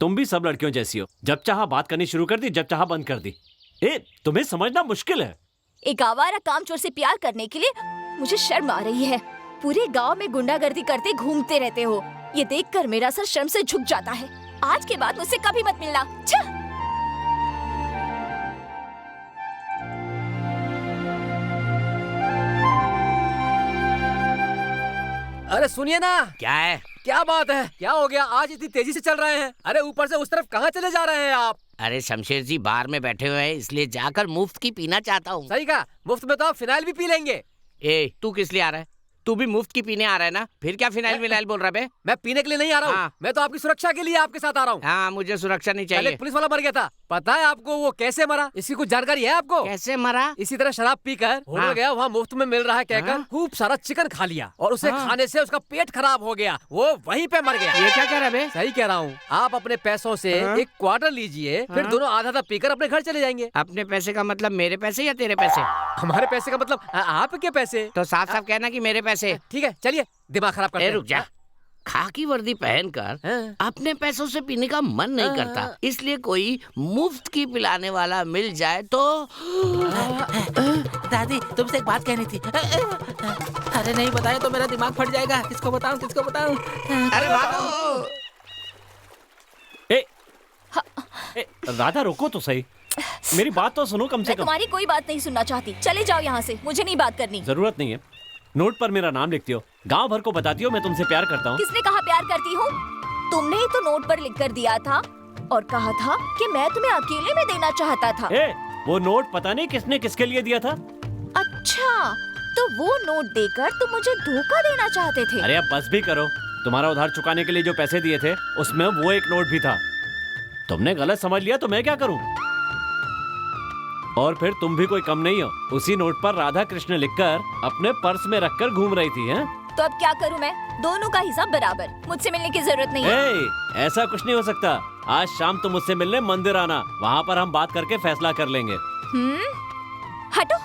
तुम भी सब लड़कियों जैसी हो, जब चाहा बात करनी शुरू कर दी, जब चाहा बंद कर दी। ए तुम्हें समझना मुश्किल है। एक आवारा कामचोर से प्यार करने के लिए मुझे शर्म आ रही है। पूरे गांव में गुंडागर्दी करते घूमते रहते हो, ये देखकर मेरा सर शर्म से झुक जाता है। आज के बाद मुझसे कभी मत मिलना। छह! अरे सुनिए ना। क्या है? क्या बात है? क्या हो गया? आज इतनी तेजी से चल रहे हैं? अरे ऊपर से उस तरफ कहाँ चले जा रहे हैं आप? अरे शमशेर जी बार में बैठे हुए हैं, इसलिए जाकर मुफ्त की पीना चाहता हूँ। सही कहा, मुफ्त में तो आप फिनाइल भी पी लेंगे। ए तू किस लिए आ रहा है? तू भी मुफ्त की पीने आ रहा है ना? फिर क्या फिनाइल विनाइल बोल रहा है बे? मैं पीने के लिए नहीं आ रहा हूँ, मैं तो आपकी सुरक्षा के लिए आपके साथ आ रहा हूँ। हाँ मुझे सुरक्षा नहीं कल चाहिए। एक पुलिस वाला मर गया था, पता है आपको वो कैसे मरा? इसकी कुछ जानकारी है आपको? कैसे मरा? इसी तरह शराब पीकर होटल गया, वहाँ मुफ्त में मिल रहा है कहकर खूब सारा चिकन खा लिया और उसे खाने से उसका पेट खराब हो गया, वो वहीं पे मर गया। ये क्या कह रहा है? सही कह रहा हूँ। आप अपने पैसों से एक क्वार्टर लीजिए, फिर दोनों आधा आधा पीकर अपने घर चले जाएंगे। अपने पैसे का मतलब मेरे पैसे या तेरे पैसे? हमारे पैसे का मतलब आपके पैसे। तो साफ साफ कहना कि मेरे पैसे। ठीक है चलिए, दिमाग खराब करते हैं। रुक जा। खाकी वर्दी पहनकर अपने पैसों से पीने का मन नहीं करता, इसलिए कोई मुफ्त की पिलाने वाला मिल जाए तो। दादी तुमसे एक बात कहनी थी। अरे नहीं बताया तो मेरा दिमाग फट जाएगा। किसको बताऊं किसको बताऊं? अरे भागो। ए राधा रोको तो सही, मेरी बात तो सुनो कम से मैं कम। तुम्हारी कोई बात नहीं सुनना चाहती, चले जाओ यहाँ से, मुझे नहीं बात करनी। जरूरत नहीं है, नोट पर मेरा नाम लिखती हो, गांव भर को बताती हो मैं तुमसे प्यार करता हूँ। किसने कहा प्यार करती हूँ? तुमने ही तो नोट पर लिख कर दिया था और कहा था कि मैं तुम्हें अकेले में देना चाहता था। वो नोट पता नहीं किसने किसके लिए दिया था। अच्छा, तो वो नोट देकर तुम मुझे धोखा देना चाहते थे। अरे अब बस भी करो, तुम्हारा उधार चुकाने के लिए जो पैसे दिए थे उसमें वो एक नोट भी था। तुमने गलत समझ लिया तो मैं क्या करूं? और फिर तुम भी कोई कम नहीं हो, उसी नोट पर राधा कृष्ण लिखकर अपने पर्स में रखकर घूम रही थी। हैं? तो अब क्या करूं मैं? दोनों का हिसाब बराबर, मुझसे मिलने की जरूरत नहीं है। ऐसा कुछ नहीं हो सकता। आज शाम तुम मुझसे मिलने मंदिर आना, वहाँ पर हम बात करके फैसला कर लेंगे। हटो।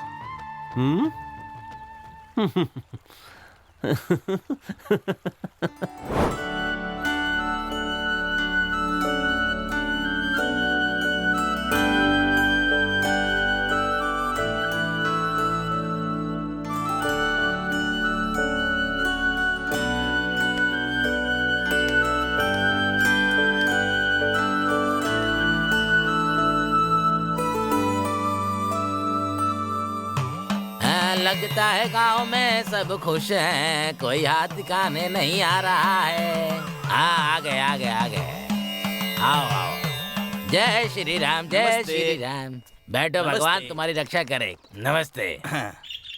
लगता है गांव में सब खुश हैं, कोई हाथ दिखाने नहीं आ रहा है। आ गए आ गए आ गए, आओ आओ। जय श्री राम, जय श्री राम। बैठो, भगवान तुम्हारी रक्षा करे। नमस्ते।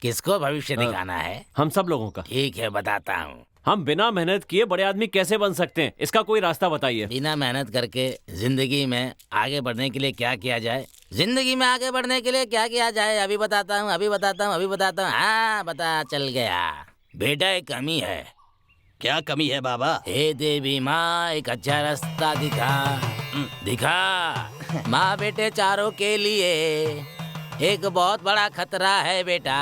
किसको भविष्य दिखाना है? हम सब लोगों का। ठीक है बताता हूँ। हम बिना मेहनत किए बड़े आदमी कैसे बन सकते हैं, इसका कोई रास्ता बताइए। बिना मेहनत करके जिंदगी में आगे बढ़ने के लिए क्या किया जाए? जिंदगी में आगे बढ़ने के लिए क्या किया जाए अभी बताता हूँ, अभी बताता हूँ, अभी बताता हूँ। हाँ पता चल गया। बेटा एक कमी है। क्या कमी है बाबा? हे देवी माँ, एक अच्छा रास्ता दिखा दिखा। माँ बेटे चारों के लिए एक बहुत बड़ा खतरा है बेटा।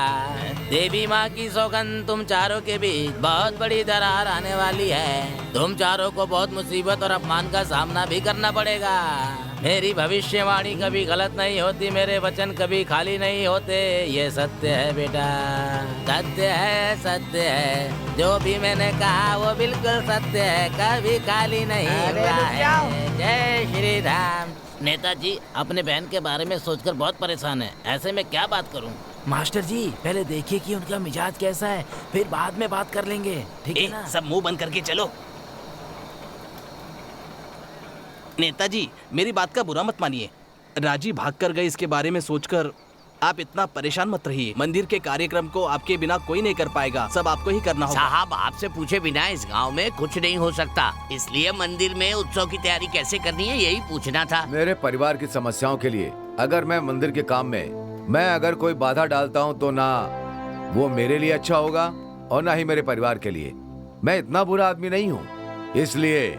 देवी माँ की सौगंध, तुम चारों के बीच बहुत बड़ी दरार आने वाली है। तुम चारों को बहुत मुसीबत और अपमान का सामना भी करना पड़ेगा। मेरी भविष्यवाणी कभी गलत नहीं होती, मेरे वचन कभी खाली नहीं होते। ये सत्य है बेटा, सत्य है, सत्य है। जो भी मैंने कहा वो बिल्कुल सत्य है, कभी खाली नहीं हुआ है। जय श्री राम। नेताजी अपने बहन के बारे में सोचकर बहुत परेशान है, ऐसे में क्या बात करूं? मास्टर जी पहले देखिए कि उनका मिजाज कैसा है, फिर बाद में बात कर लेंगे, ठीक है ना? सब मुंह बंद करके चलो। नेताजी मेरी बात का बुरा मत मानिए, राजी भागकर गए इसके बारे में सोचकर आप इतना परेशान मत रहिए। मंदिर के कार्यक्रम को आपके बिना कोई नहीं कर पाएगा, सब आपको ही करना होगा। साहब आपसे पूछे बिना इस गांव में कुछ नहीं हो सकता, इसलिए मंदिर में उत्सव की तैयारी कैसे करनी है यही पूछना था। मेरे परिवार की समस्याओं के लिए अगर मैं मंदिर के काम में अगर कोई बाधा डालता हूँ तो ना वो मेरे लिए अच्छा होगा और ना ही मेरे परिवार के लिए। मैं इतना बुरा आदमी नहीं हूँ, इसलिए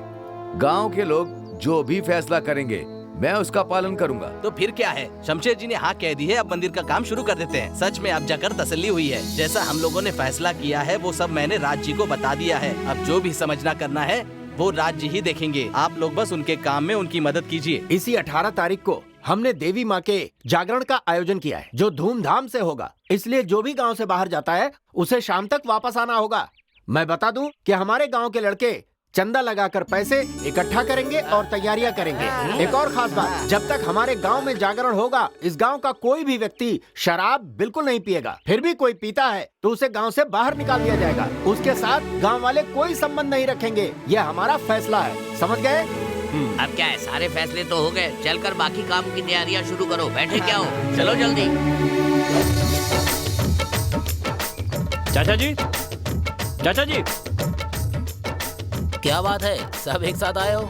गाँव के लोग जो भी फैसला करेंगे मैं उसका पालन करूंगा। तो फिर क्या है, शमशेर जी ने हाँ कह दी है, अब मंदिर का काम शुरू कर देते हैं। सच में अब जाकर तसल्ली हुई है। जैसा हम लोगों ने फैसला किया है वो सब मैंने राज जी को बता दिया है। अब जो भी समझना करना है वो राज जी ही देखेंगे। आप लोग बस उनके काम में उनकी मदद कीजिए। इसी 18 तारीख को हमने देवी माँ के जागरण का आयोजन किया है, जो धूमधाम से होगा। इसलिए जो भी गांव से बाहर जाता है उसे शाम तक वापस आना होगा। मैं बता दूं कि हमारे गांव के लड़के चंदा लगाकर पैसे इकट्ठा करेंगे और तैयारियां करेंगे। एक और खास बात, जब तक हमारे गांव में जागरण होगा, इस गांव का कोई भी व्यक्ति शराब बिल्कुल नहीं पिएगा। फिर भी कोई पीता है तो उसे गांव से बाहर निकाल दिया जाएगा। उसके साथ गांव वाले कोई संबंध नहीं रखेंगे। यह हमारा फैसला है, समझ गए? अब क्या है, सारे फैसले तो हो गए। चलकर बाकी काम की तैयारियां शुरू करो। बैठे क्या हो, चलो जल्दी। चाचा जी, चाचा जी, क्या बात है, सब एक साथ आए हो?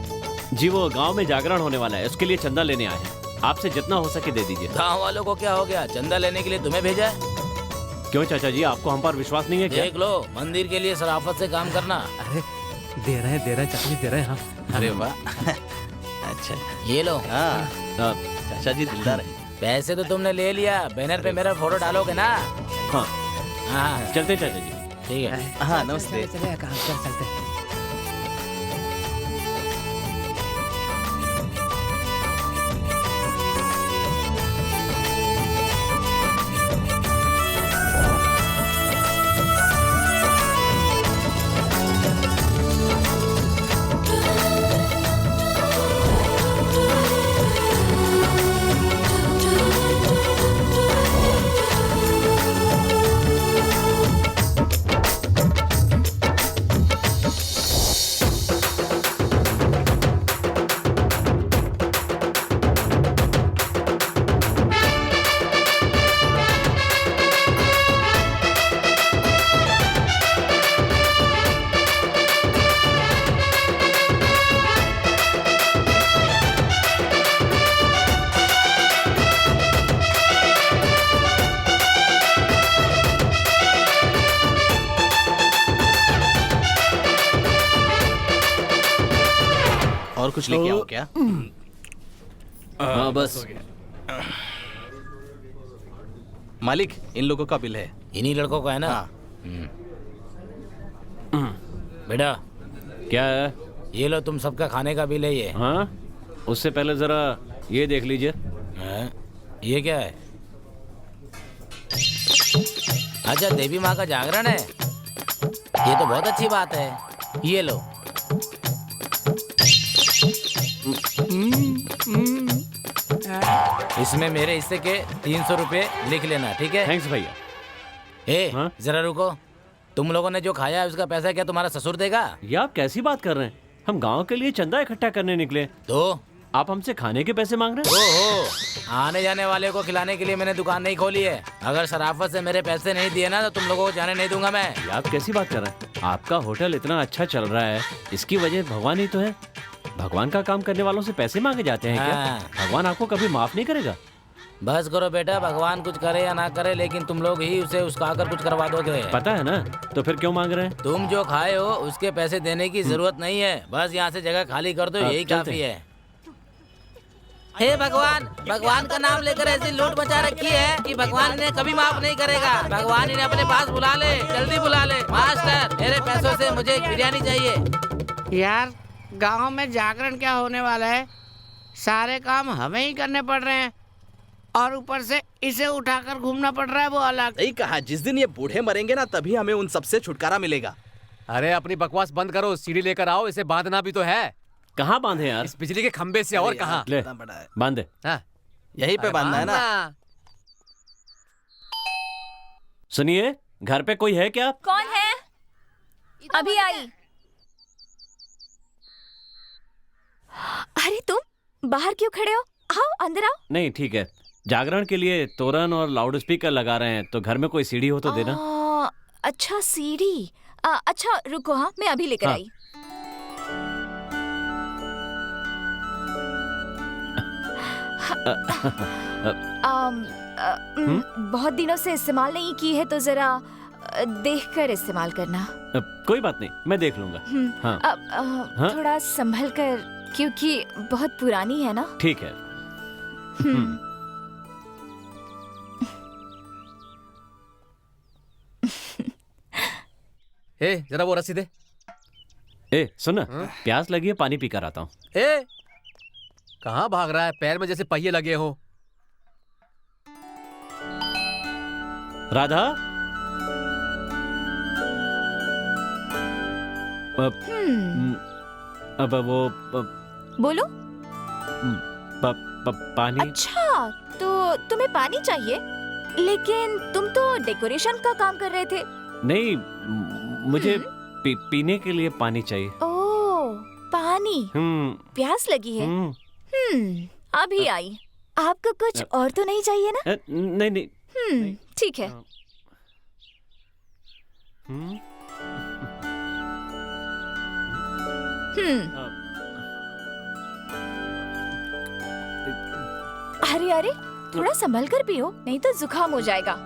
जी वो गांव में जागरण होने वाला है, उसके लिए चंदा लेने आए हैं। आपसे जितना हो सके दे दीजिए। गांव वालों को क्या हो गया, चंदा लेने के लिए तुम्हें भेजा है? क्यों चाचा जी, आपको हम पर विश्वास नहीं है क्या? देख लो, मंदिर के लिए शराफत से काम करना। अरे दे रहे हैं चाचा जी, दे रहे हैं। हाँ। अरे वाह, अच्छा ये लो। हाँ चाचा जी दिलदार है। पैसे तो तुमने ले लिया, बैनर पे मेरा फोटो डालोगे ना? हाँ हाँ चलते चाचा जी। ठीक है। हाँ नमस्ते। चलते। और कुछ लेके आओ क्या? हाँ बस। मालिक, इन लोगों का बिल है। इन्हीं लड़कों का है ना? बेटा क्या है? ये लो, तुम सबका खाने का बिल है ये। हाँ, उससे पहले जरा ये देख लीजिए। ये क्या है? अच्छा, देवी माँ का जागरण है, ये तो बहुत अच्छी बात है। ये लो। इसमें मेरे हिस्से के 300 रुपए लिख लेना, ठीक है? थैंक्स भैया। जरा रुको, तुम लोगों ने जो खाया है उसका पैसा क्या तुम्हारा ससुर देगा? ये आप कैसी बात कर रहे हैं? हम गांव के लिए चंदा इकट्ठा करने निकले, तो आप हमसे खाने के पैसे मांग रहे हैं? ओहो, आने जाने वाले को खिलाने के लिए मैंने दुकान नहीं खोली है। अगर शराफत से मेरे पैसे नहीं दिए ना तो तुम लोगों को जाने नहीं दूंगा मैं। ये आप कैसी बात कर रहे हैं? आपका होटल इतना अच्छा चल रहा है, इसकी वजह भगवान ही तो है। भगवान का काम करने वालों से पैसे मांगे जाते हैं क्या? भगवान आपको कभी माफ नहीं करेगा। बस करो बेटा, भगवान कुछ करे या ना करे, लेकिन तुम लोग ही उसे उसका आकर कुछ करवा दोगे। पता है ना, तो फिर क्यों मांग रहे हैं? तुम जो खाए हो उसके पैसे देने की जरूरत नहीं है। बस यहाँ से जगह खाली कर दो, यही काफी है। हे भगवान, भगवान का नाम लेकर ऐसी लूट मचा रखी है कि भगवान इन्हें कभी माफ नहीं करेगा। भगवान इन्हें अपने पास बुला ले, जल्दी बुला ले। मास्टर, मेरे पैसों से मुझे एक बिरयानी चाहिए। यार, गांव में जागरण क्या होने वाला है? सारे काम हमें ही करने पड़ रहे हैं और ऊपर से इसे उठाकर घूमना पड़ रहा है, वो अलग। सही कहा, जिस दिन ये बूढ़े मरेंगे ना तभी हमें उन सबसे छुटकारा मिलेगा। अरे अपनी बकवास बंद करो, सीढ़ी लेकर आओ, इसे बांधना भी तो है। कहाँ बांधे यार? इस बिजली के खंबे से और कहाँ? ले बांधे। यहीं पे बांधना है ना? सुनिए, घर पे कोई है क्या? कौन है? अभी आई। अरे तुम बाहर क्यों खड़े हो? आओ अंदर आओ। नहीं ठीक है, जागरण के लिए तोरण और लाउड स्पीकर लगा रहे हैं, तो घर में कोई सीढ़ी हो तो देना। अच्छा सीढ़ी, अच्छा रुको, हाँ मैं अभी लेकर आई। बहुत दिनों से इस्तेमाल नहीं की है, तो जरा देखकर इस्तेमाल करना। कोई बात नहीं, मैं देख लूंगा। हाँ। थोड़ा संभल कर क्योंकि बहुत पुरानी है ना। ठीक है। जरा वो रस्सी दे। सुन ना, प्यास लगी है, पानी पी कर आता हूँ। कहाँ भाग रहा है? पैर में जैसे पहिए लगे हो। राधा, अब वो बोलो। पानी। अच्छा, तो तुम्हें पानी चाहिए, लेकिन तुम तो डेकोरेशन का काम कर रहे थे। नहीं, मुझे पीने के लिए पानी चाहिए। ओह, पानी। प्यास लगी है। अभी आई। आपको कुछ और तो नहीं चाहिए ना? नहीं नहीं। ठीक है। अरे अरे, थोड़ा संभल कर पियो, नहीं तो जुकाम हो जाएगा।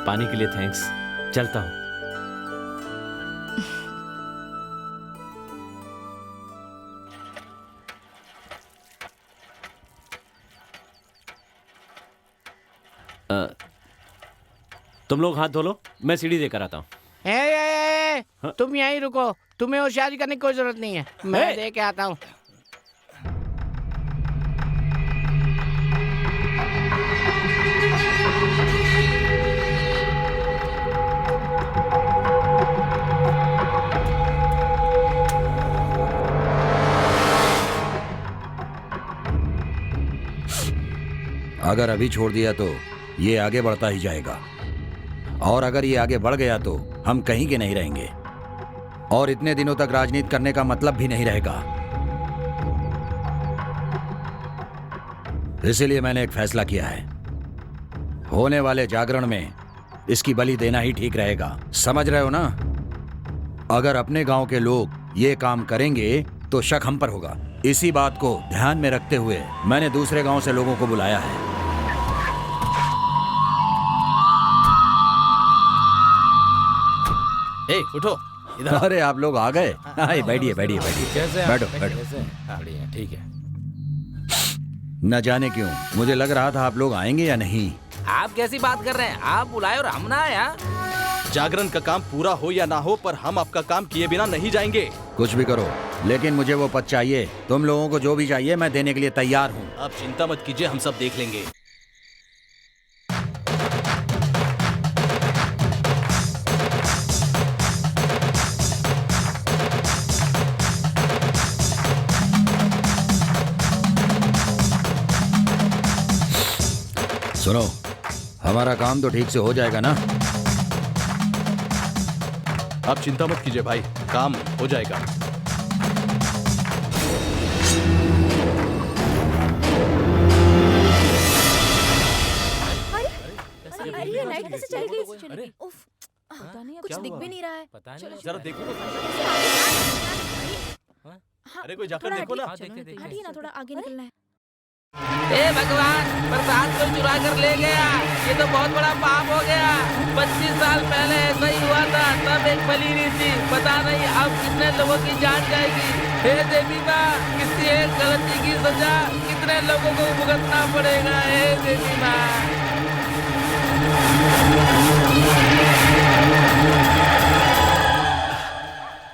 पानी के लिए थैंक्स, चलता हूँ। तुम लोग हाथ धो लो, मैं सीढ़ी देकर आता हूँ। तुम यहीं रुको, तुम्हें होशियारी करने की कोई जरूरत नहीं है, मैं दे के आता हूँ। अगर अभी छोड़ दिया तो ये आगे बढ़ता ही जाएगा, और अगर ये आगे बढ़ गया तो हम कहीं के नहीं रहेंगे, और इतने दिनों तक राजनीति करने का मतलब भी नहीं रहेगा। इसीलिए मैंने एक फैसला किया है, होने वाले जागरण में इसकी बलि देना ही ठीक रहेगा। समझ रहे हो ना? अगर अपने गांव के लोग ये काम करेंगे तो शक हम पर होगा। इसी बात को ध्यान में रखते हुए मैंने दूसरे गांव से लोगों को बुलाया है। उठो इधर। अरे आप लोग आ गए? बैठिए बैठिए बैठिए, बैठो बैठो। बढ़िया, ठीक है। न जाने क्यों मुझे लग रहा था आप लोग आएंगे या नहीं। आप कैसी बात कर रहे हैं? आप बुलाए और हम ना आया। जागरण का काम पूरा हो या ना हो, पर हम आपका काम किए बिना नहीं जाएंगे। कुछ भी करो, लेकिन मुझे वो पद चाहिए। तुम लोगों को जो भी चाहिए मैं देने के लिए तैयार हूँ। आप चिंता मत कीजिए, हम सब देख लेंगे। सुनो, हमारा काम तो ठीक से हो जाएगा ना? आप चिंता मत कीजिए भाई, काम हो जाएगा। अरे ये लाइट कैसे चली गई? उफ, पता नहीं, कुछ दिख भी नहीं रहा है। पता नहीं, जरा देखो तो। अरे कोई जाकर देखो ना। हटिए ना, थोड़ा आगे निकलना है। हे भगवान, प्रसाद को चुरा कर ले गया, ये तो बहुत बड़ा पाप हो गया। 25 साल पहले ऐसा ही हुआ था, तब एक बलि दी थी। पता नहीं अब कितने लोगों की जान जाएगी। हे देवी माँ, किसी एक गलती की सजा कितने लोगों को भुगतना पड़ेगा। हे देवी माँ।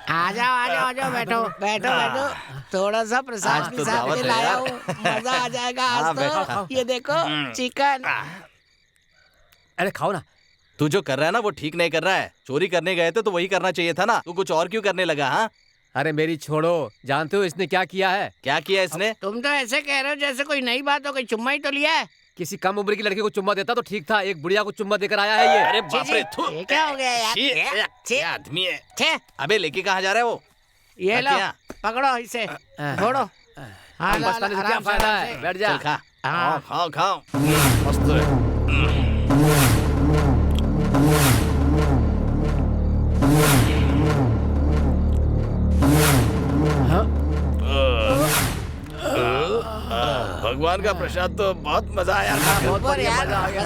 आ जाओ, बैठो बैठो बैठो। थोड़ा सा प्रसाद के साथ में लाया हूँ, मजा आ जाएगा आज तो। ये देखो चिकन। अरे खाओ ना। तू जो कर रहा है ना वो ठीक नहीं कर रहा है। चोरी करने गए थे तो वही करना चाहिए था ना, तू कुछ और क्यों करने लगा? हाँ, अरे मेरी छोड़ो, जानते हो इसने क्या किया है? क्या किया इसने? तुम तो ऐसे कह रहे हो जैसे कोई नई बात हो गई। चुम्मा ही तो लिया है। किसी कम उम्र की लड़की को चुम्मा देता तो ठीक था, एक बुढ़िया को चुम्मा देकर आया है ये। अरे बाप रे, ये क्या हो गया यार? ये आदमी है। अबे लेके कहाँ जा रहा है वो? ये लो, पकड़ो इसे, छोड़ो। हाँ, पछताने से क्या फायदा है? बैठ जा। खा, खाओ खाओ, मस्त है। भगवान का प्रसाद तो बहुत मजा आया था। बहुत बढ़िया, मजा आ गया।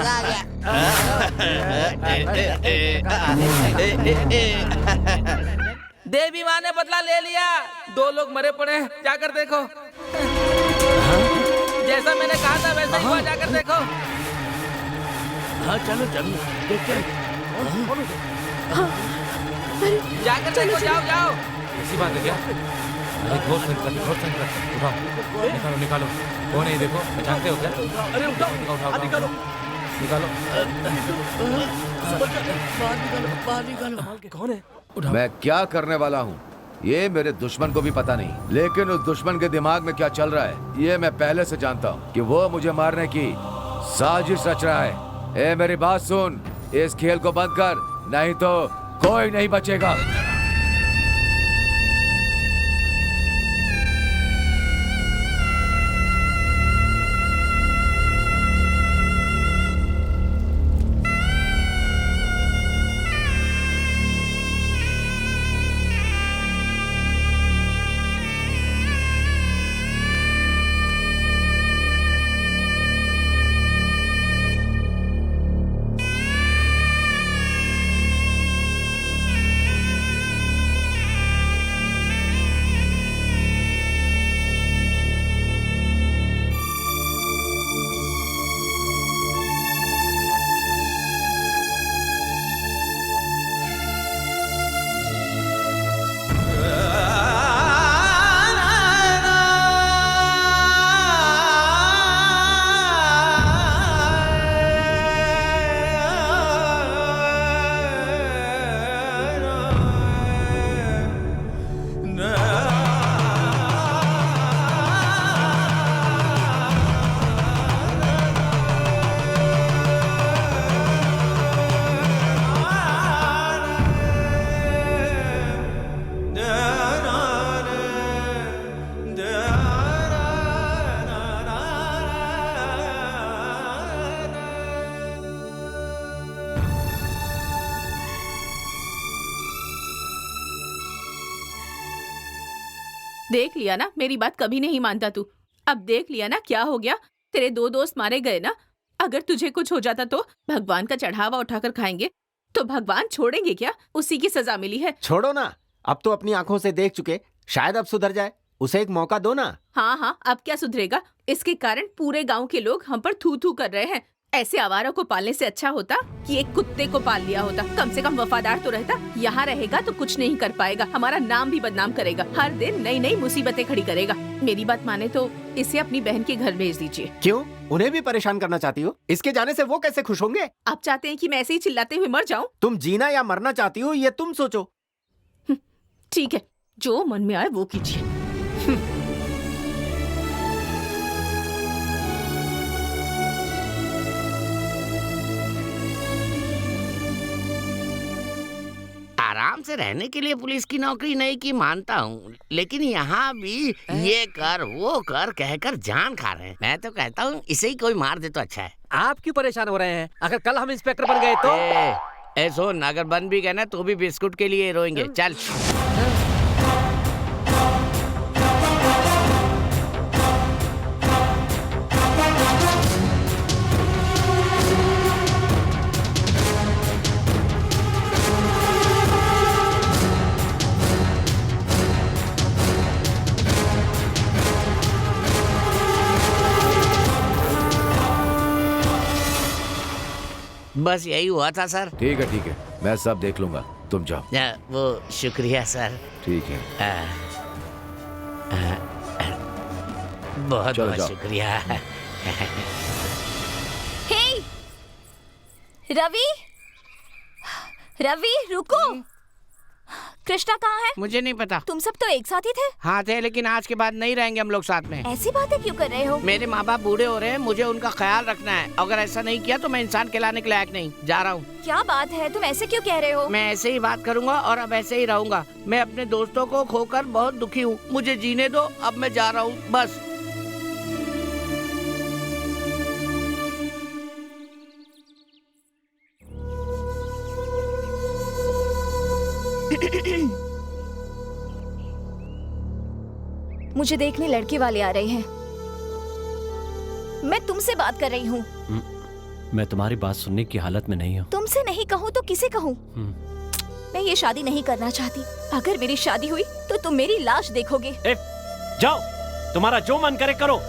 देवी माँ ने बदला ले लिया। 2 लोग मरे पड़े हैं, जाकर देखो। जैसा मैंने कहा था वैसा ही हुआ, जाकर देखो। हाँ चलो चलो देखते हैं। जाकर देखो, जाओ जाओ। ऐसी बात है क्या? अरे घोष संकट, उठाओ, निकालो निकालो। कौन है ये देखो, पहचानते हो क्या? अरे उठाओ, उठाओ निकालो निकालो। बाहर निकालो। कौन है? मैं क्या करने वाला हूँ ये मेरे दुश्मन को भी पता नहीं, लेकिन उस दुश्मन के दिमाग में क्या चल रहा है ये मैं पहले से जानता हूँ कि वो मुझे मारने की साजिश रच रहा है। ए मेरी बात सुन, इस खेल को बंद कर, नहीं तो कोई नहीं बचेगा। देख लिया ना, मेरी बात कभी नहीं मानता तू। अब देख लिया ना क्या हो गया, तेरे 2 दोस्त मारे गए ना। अगर तुझे कुछ हो जाता तो भगवान का चढ़ावा उठाकर खाएंगे, तो भगवान छोड़ेंगे क्या? उसी की सजा मिली है। छोड़ो ना, अब तो अपनी आंखों से देख चुके, शायद अब सुधर जाए। उसे एक मौका दो ना। हाँ हाँ, अब क्या सुधरेगा? इसके कारण पूरे गांव के लोग हम पर थू थू कर रहे हैं। ऐसे आवारों को पालने से अच्छा होता कि एक कुत्ते को पाल लिया होता, कम से कम वफादार तो रहता। यहाँ रहेगा तो कुछ नहीं कर पाएगा, हमारा नाम भी बदनाम करेगा, हर दिन नई नई मुसीबतें खड़ी करेगा। मेरी बात माने तो इसे अपनी बहन के घर भेज दीजिए। क्यों, उन्हें भी परेशान करना चाहती हो? इसके जाने से वो कैसे खुश होंगे? आप चाहते हैं कि मैं ऐसे ही चिल्लाते हुए मर जाऊं? तुम जीना या मरना चाहती हो ये तुम सोचो। ठीक है, जो मन में आए वो कीजिए। आराम से रहने के लिए पुलिस की नौकरी नहीं की मानता हूँ, लेकिन यहाँ भी ये कर वो कर कहकर जान खा रहे हैं। मैं तो कहता हूँ इसे ही कोई मार दे तो अच्छा है। आप क्यों परेशान हो रहे हैं? अगर कल हम इंस्पेक्टर बन गए तो सुन, अगर बन भी गए ना तो भी बिस्कुट के लिए रोएंगे। चल बस यही हुआ था सर। ठीक है, मैं सब देख लूंगा, तुम जाओ। वो शुक्रिया सर। ठीक है, बहुत बहुत शुक्रिया। हे रवि, रवि रुको। कृष्णा कहाँ है? मुझे नहीं पता। तुम सब तो एक साथ ही थे। हाँ थे, लेकिन आज के बाद नहीं रहेंगे हम लोग साथ में। ऐसी बातें क्यों कर रहे हो? मेरे माँ बाप बूढ़े हो रहे हैं, मुझे उनका ख्याल रखना है। अगर ऐसा नहीं किया तो मैं इंसान कहलाने के लायक नहीं। जा रहा हूँ। क्या बात है, तुम ऐसे क्यों कह रहे हो? मैं ऐसे ही बात करूँगा और अब ऐसे ही रहूँगा। मैं अपने दोस्तों को खोकर बहुत दुखी हूँ, मुझे जीने दो। अब मैं जा रहा हूँ, बस। मुझे देखने लड़के वाले आ रहे हैं। मैं तुमसे बात कर रही हूँ। मैं तुम्हारी बात सुनने की हालत में नहीं हूँ। तुमसे नहीं कहूँ तो किसे कहूँ? मैं ये शादी नहीं करना चाहती। अगर मेरी शादी हुई तो तुम मेरी लाश देखोगे। जाओ, तुम्हारा जो मन करे करो।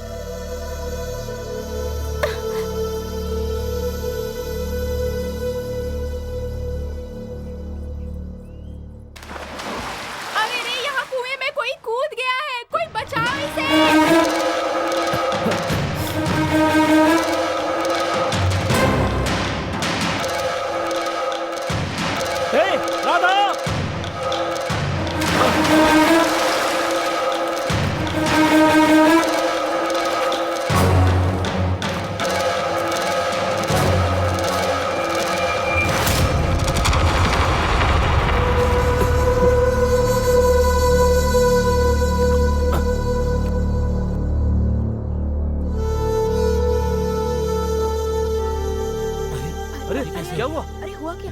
क्या हुआ? अरे हुआ क्या?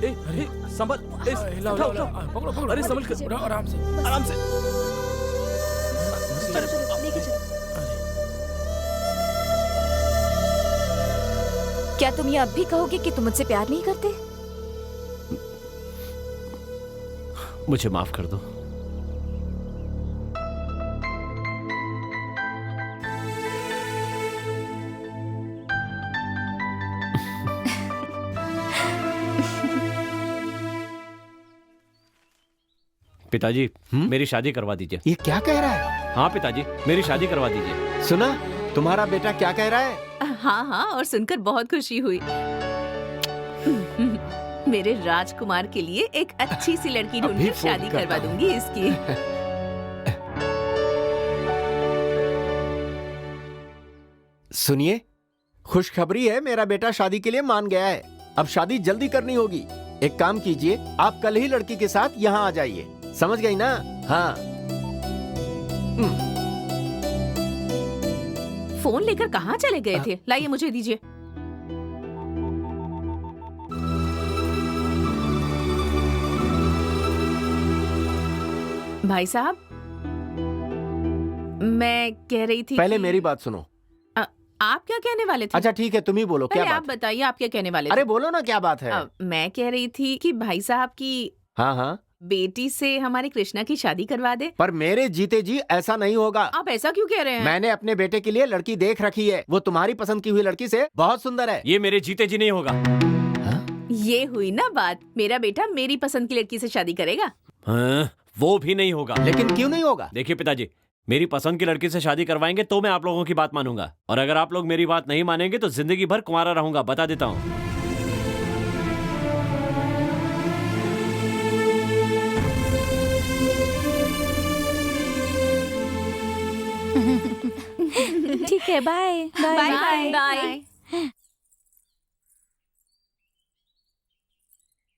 संभल, उठाओ। अरे संभल कर, आराम से, आराम से। लेके चलो। क्या तुम ये अब भी कहोगे कि तुम मुझसे प्यार नहीं करते? मुझे माफ कर दो। पिताजी, मेरी शादी करवा दीजिए। ये क्या कह रहा है? हाँ पिताजी, मेरी शादी करवा दीजिए। सुना, तुम्हारा बेटा क्या कह रहा है? हाँ हाँ, और सुनकर बहुत खुशी हुई। मेरे राजकुमार के लिए एक अच्छी सी लड़की ढूंढकर शादी करवा दूंगी इसकी। सुनिए, खुशखबरी है, मेरा बेटा शादी के लिए मान गया है। अब शादी जल्दी करनी होगी। एक काम कीजिए, आप कल ही लड़की के साथ यहाँ आ जाइए। समझ गई ना? हाँ। फोन लेकर कहाँ चले गए थे? लाइए मुझे दीजिए। भाई साहब, मैं कह रही थी पहले मेरी बात सुनो। आप क्या कहने वाले थे? अच्छा ठीक है, तुम ही बोलो। क्या बात? आप बताइए, आप क्या कहने वाले थे? अरे बोलो ना, क्या बात है? मैं कह रही थी कि भाई साहब की हाँ बेटी से हमारे कृष्णा की शादी करवा दे। पर मेरे जीते जी ऐसा नहीं होगा। आप ऐसा क्यों कह रहे हैं? मैंने अपने बेटे के लिए लड़की देख रखी है। वो तुम्हारी पसंद की हुई लड़की से बहुत सुंदर है। ये मेरे जीते जी नहीं होगा। ये हुई ना बात, मेरा बेटा मेरी पसंद की लड़की से शादी करेगा। हाँ, वो भी नहीं होगा। लेकिन क्यों नहीं होगा? देखिए पिताजी, मेरी पसंद की लड़की से शादी करवाएंगे तो मैं आप लोगों की बात मानूंगा, और अगर आप लोग मेरी बात नहीं मानेंगे तो जिंदगी भर कुंवारा रहूंगा, बता देता हूँ। ठीक है, बाय बाय बाय बाय।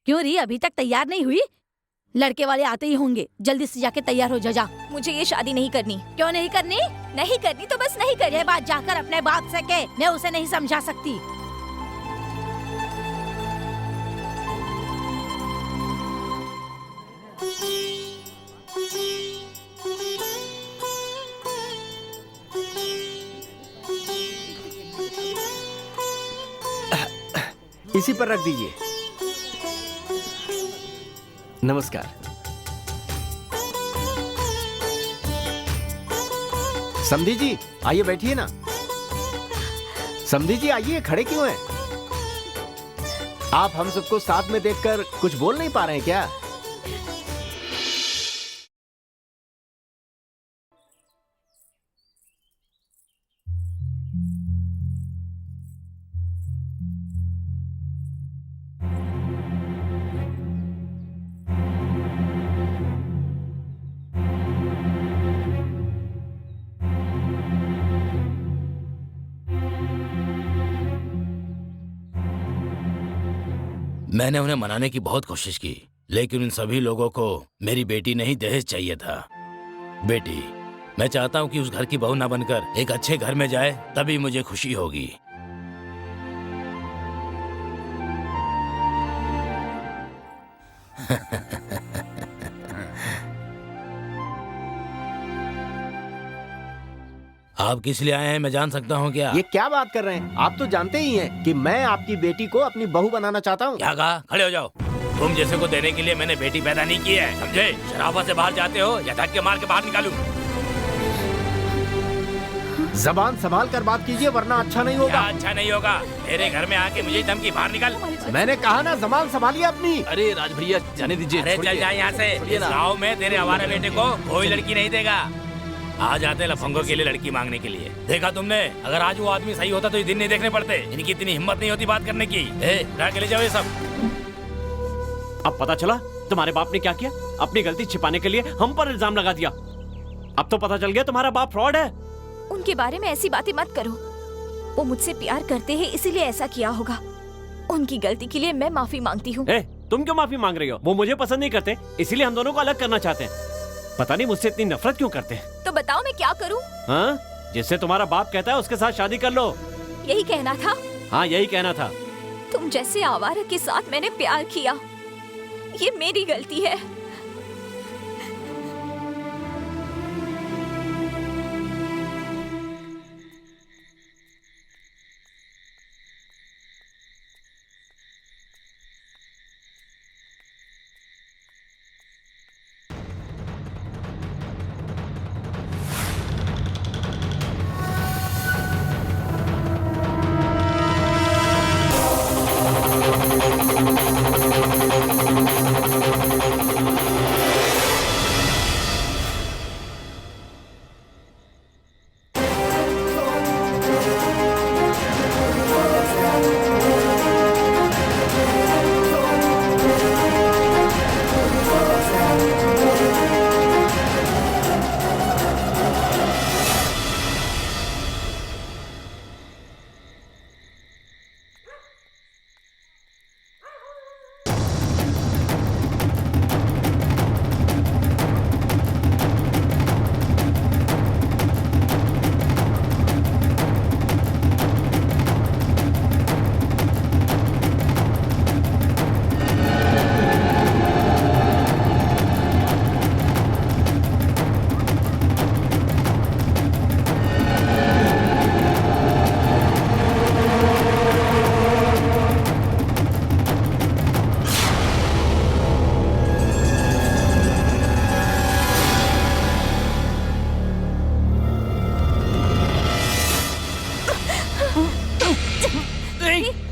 क्यों री, अभी तक तैयार नहीं हुई? लड़के वाले आते ही होंगे, जल्दी से जाके तैयार हो जा। मुझे ये शादी नहीं करनी। क्यों नहीं करनी? नहीं करनी तो बस नहीं करनी। ये बात जाकर अपने बाप से कह, मैं उसे नहीं समझा सकती। इसी पर रख दीजिए। नमस्कार। समधी जी आइए, बैठिए ना। समधी जी आइए, खड़े क्यों हैं? आप हम सबको साथ में देखकर कुछ बोल नहीं पा रहे हैं क्या? मैंने उन्हें मनाने की बहुत कोशिश की, लेकिन उन सभी लोगों को मेरी बेटी नहीं दहेज चाहिए था। बेटी, मैं चाहता हूँ कि उस घर की बहू ना बनकर एक अच्छे घर में जाए, तभी मुझे खुशी होगी। आप किस लिए आए हैं, मैं जान सकता हूँ क्या? ये क्या बात कर रहे हैं? आप तो जानते ही हैं कि मैं आपकी बेटी को अपनी बहू बनाना चाहता हूँ। क्या कहा? खड़े हो जाओ। तुम जैसे को देने के लिए मैंने बेटी पैदा नहीं की है, समझे? शराफत से बाहर जाते हो या धक्के मार के बाहर निकालूं? जबान संभाल कर बात कीजिए वरना अच्छा नहीं होगा। क्या अच्छा नहीं होगा? मेरे घर में आके मुझे धमकी, बाहर निकाल। मैंने कहा ना जबान संभालिए अपनी। अरे राज भैया जाने दीजिए। अरे चल जा यहाँ से। इस गाँव में तेरे हमारे बेटे को कोई लड़की नहीं देगा। आ जाते लफंगों के लिए लड़की मांगने के लिए। देखा तुमने, अगर आज वो आदमी सही होता तो ये दिन नहीं देखने पड़ते। इनकी इतनी हिम्मत नहीं होती बात करने की। उठा के ले जाओ ये सब। अब पता चला तुम्हारे बाप ने क्या किया? अपनी गलती छिपाने के लिए हम पर इल्जाम लगा दिया। अब तो पता चल गया तुम्हारा बाप फ्रॉड है। उनके बारे में ऐसी बातें मत करो। वो मुझसे प्यार करते हैं इसीलिए ऐसा किया होगा। उनकी गलती के लिए मैं माफी मांगती हूँ। तुम क्यों माफी मांग रही हो? वो मुझे पसंद नहीं करते इसीलिए हम दोनों को अलग करना चाहते हैं। पता नहीं मुझसे इतनी नफरत क्यों करते हैं। तो बताओ मैं क्या करूँ? हाँ, जिससे तुम्हारा बाप कहता है उसके साथ शादी कर लो। यही कहना था? हाँ यही कहना था। तुम जैसे आवारा के साथ मैंने प्यार किया, ये मेरी गलती है।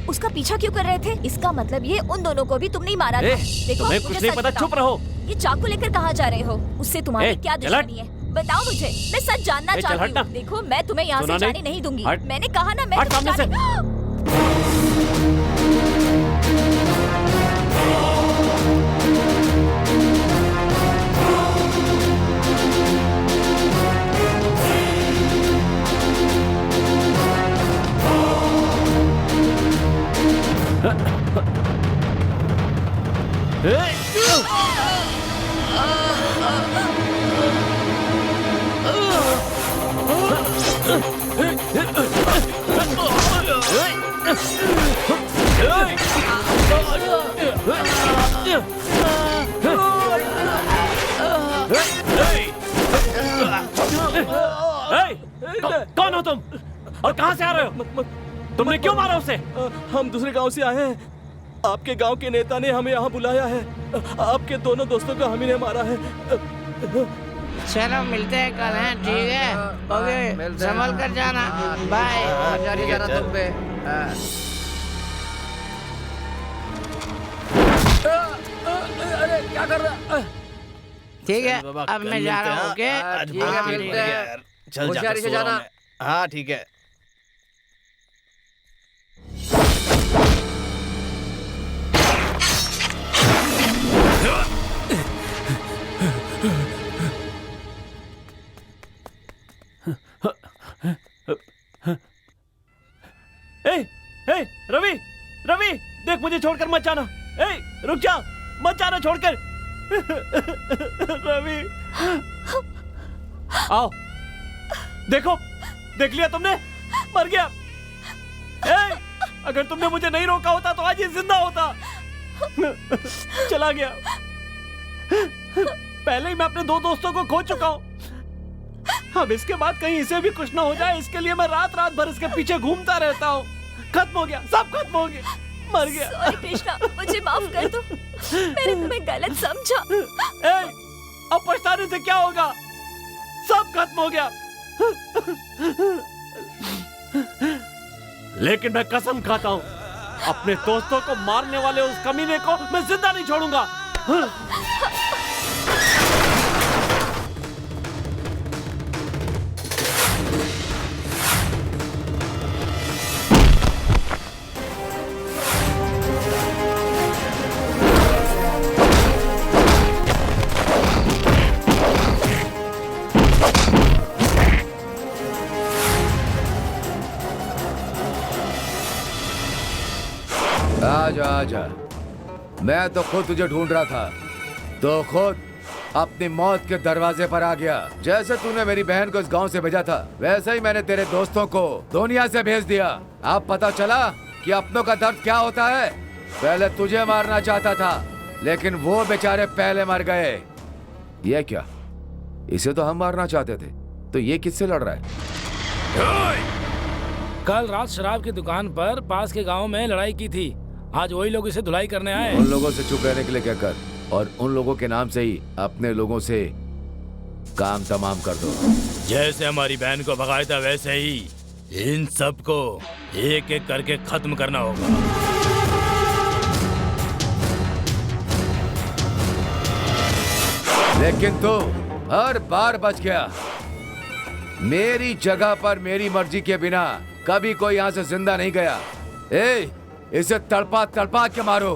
उसका पीछा क्यों कर रहे थे? इसका मतलब ये उन दोनों को भी तुमने ही मारा था। देखो, तुम्हें कुछ नहीं पता, चुप रहो। ये चाकू लेकर कहाँ जा रहे हो? उससे तुम्हारी क्या दुश्मनी है? बताओ मुझे, मैं सच जानना चाहती हूँ। देखो मैं तुम्हें यहाँ से जाने नहीं दूंगी। मैंने कहा ना, मैं तुम्हें जाने... कौन हो तुम और कहां से आ रहे हो? तुमने क्यों मारा उसे? हम दूसरे गांव से आए हैं। आपके गांव के नेता ने हमें यहाँ बुलाया है। आपके दोनों दोस्तों को हम ही ने मारा है। चलो मिलते हैं कल, हैं? ठीक है, ओके, संभल कर जाना, बाय। तुम पे अरे क्या कर रहा? ठीक है, अब मैं जा रहा हूँ। ओके, होशियारी से जाना। हाँ ठीक है। रवि, रवि, देख मुझे छोड़कर मत जाना। रुक जा, मत जाना छोड़कर। रवि, आओ। देखो, देख लिया तुमने? मर गया। अगर तुमने मुझे नहीं रोका होता तो आज ये जिंदा होता। चला गया। पहले ही मैं अपने दो दोस्तों को खो चुका हूँ। अब इसके बाद कहीं इसे भी कुछ ना हो जाए, इसके लिए मैं रात रात भर इसके पीछे घूमता रहता हूँ। खत्म हो गया, सब खत्म हो गया। मर गया। सॉरी कृष्णा, मुझे माफ कर दो, मैंने तुम्हें गलत समझा। अब पछताने से क्या होगा, सब खत्म हो गया। लेकिन मैं कसम खाता हूं, अपने दोस्तों को मारने वाले उस कमीने को मैं जिंदा नहीं छोड़ूंगा। आजा आजा, मैं तो खुद तुझे ढूंढ रहा था, तो खुद अपनी मौत के दरवाजे पर आ गया। जैसे तूने मेरी बहन को इस गांव से भेजा था, वैसे ही मैंने तेरे दोस्तों को दुनिया से भेज दिया। अब पता चला कि अपनों का दर्द क्या होता है। पहले तुझे मारना चाहता था, लेकिन वो बेचारे पहले मर गए। ये क्या, इसे तो हम मारना चाहते थे, तो ये किससे लड़ रहा है? कल रात शराब की दुकान पर पास के गांव में लड़ाई की थी, आज वही लोग इसे धुलाई करने आए। उन लोगों से चुप रहने के लिए क्या कर, और उन लोगों के नाम से ही अपने लोगों से काम तमाम कर दो। जैसे हमारी बहन को भगाया था, वैसे ही इन सब को एक एक करके खत्म करना होगा। लेकिन तू हर बार बच गया। मेरी जगह पर मेरी मर्जी के बिना कभी कोई यहाँ से जिंदा नहीं गया। इसे तड़पा तड़पा के मारो।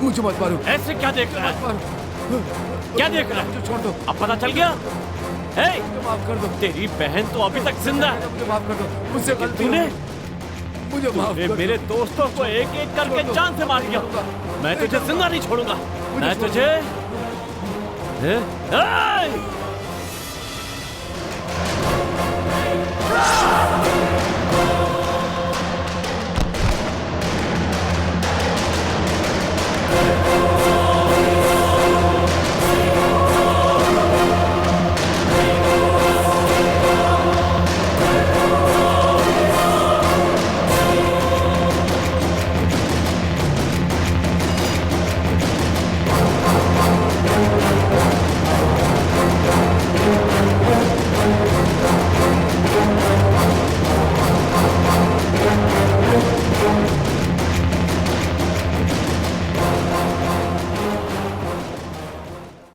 मुझे मत मारो। ऐसे क्या देख रहा है? क्या देख रहा है? छोड़ दो। अब पता चल गया? माफ कर दो। तेरी बहन तो अभी तक जिंदा है। मुझे माफ कर दो। मुझसे गलती तूने मुझे माफ कर दो। मेरे दोस्तों को एक एक करके जान से मार दिया। मैं तुझे जिंदा नहीं छोड़ूंगा। मैं तुझे Ah!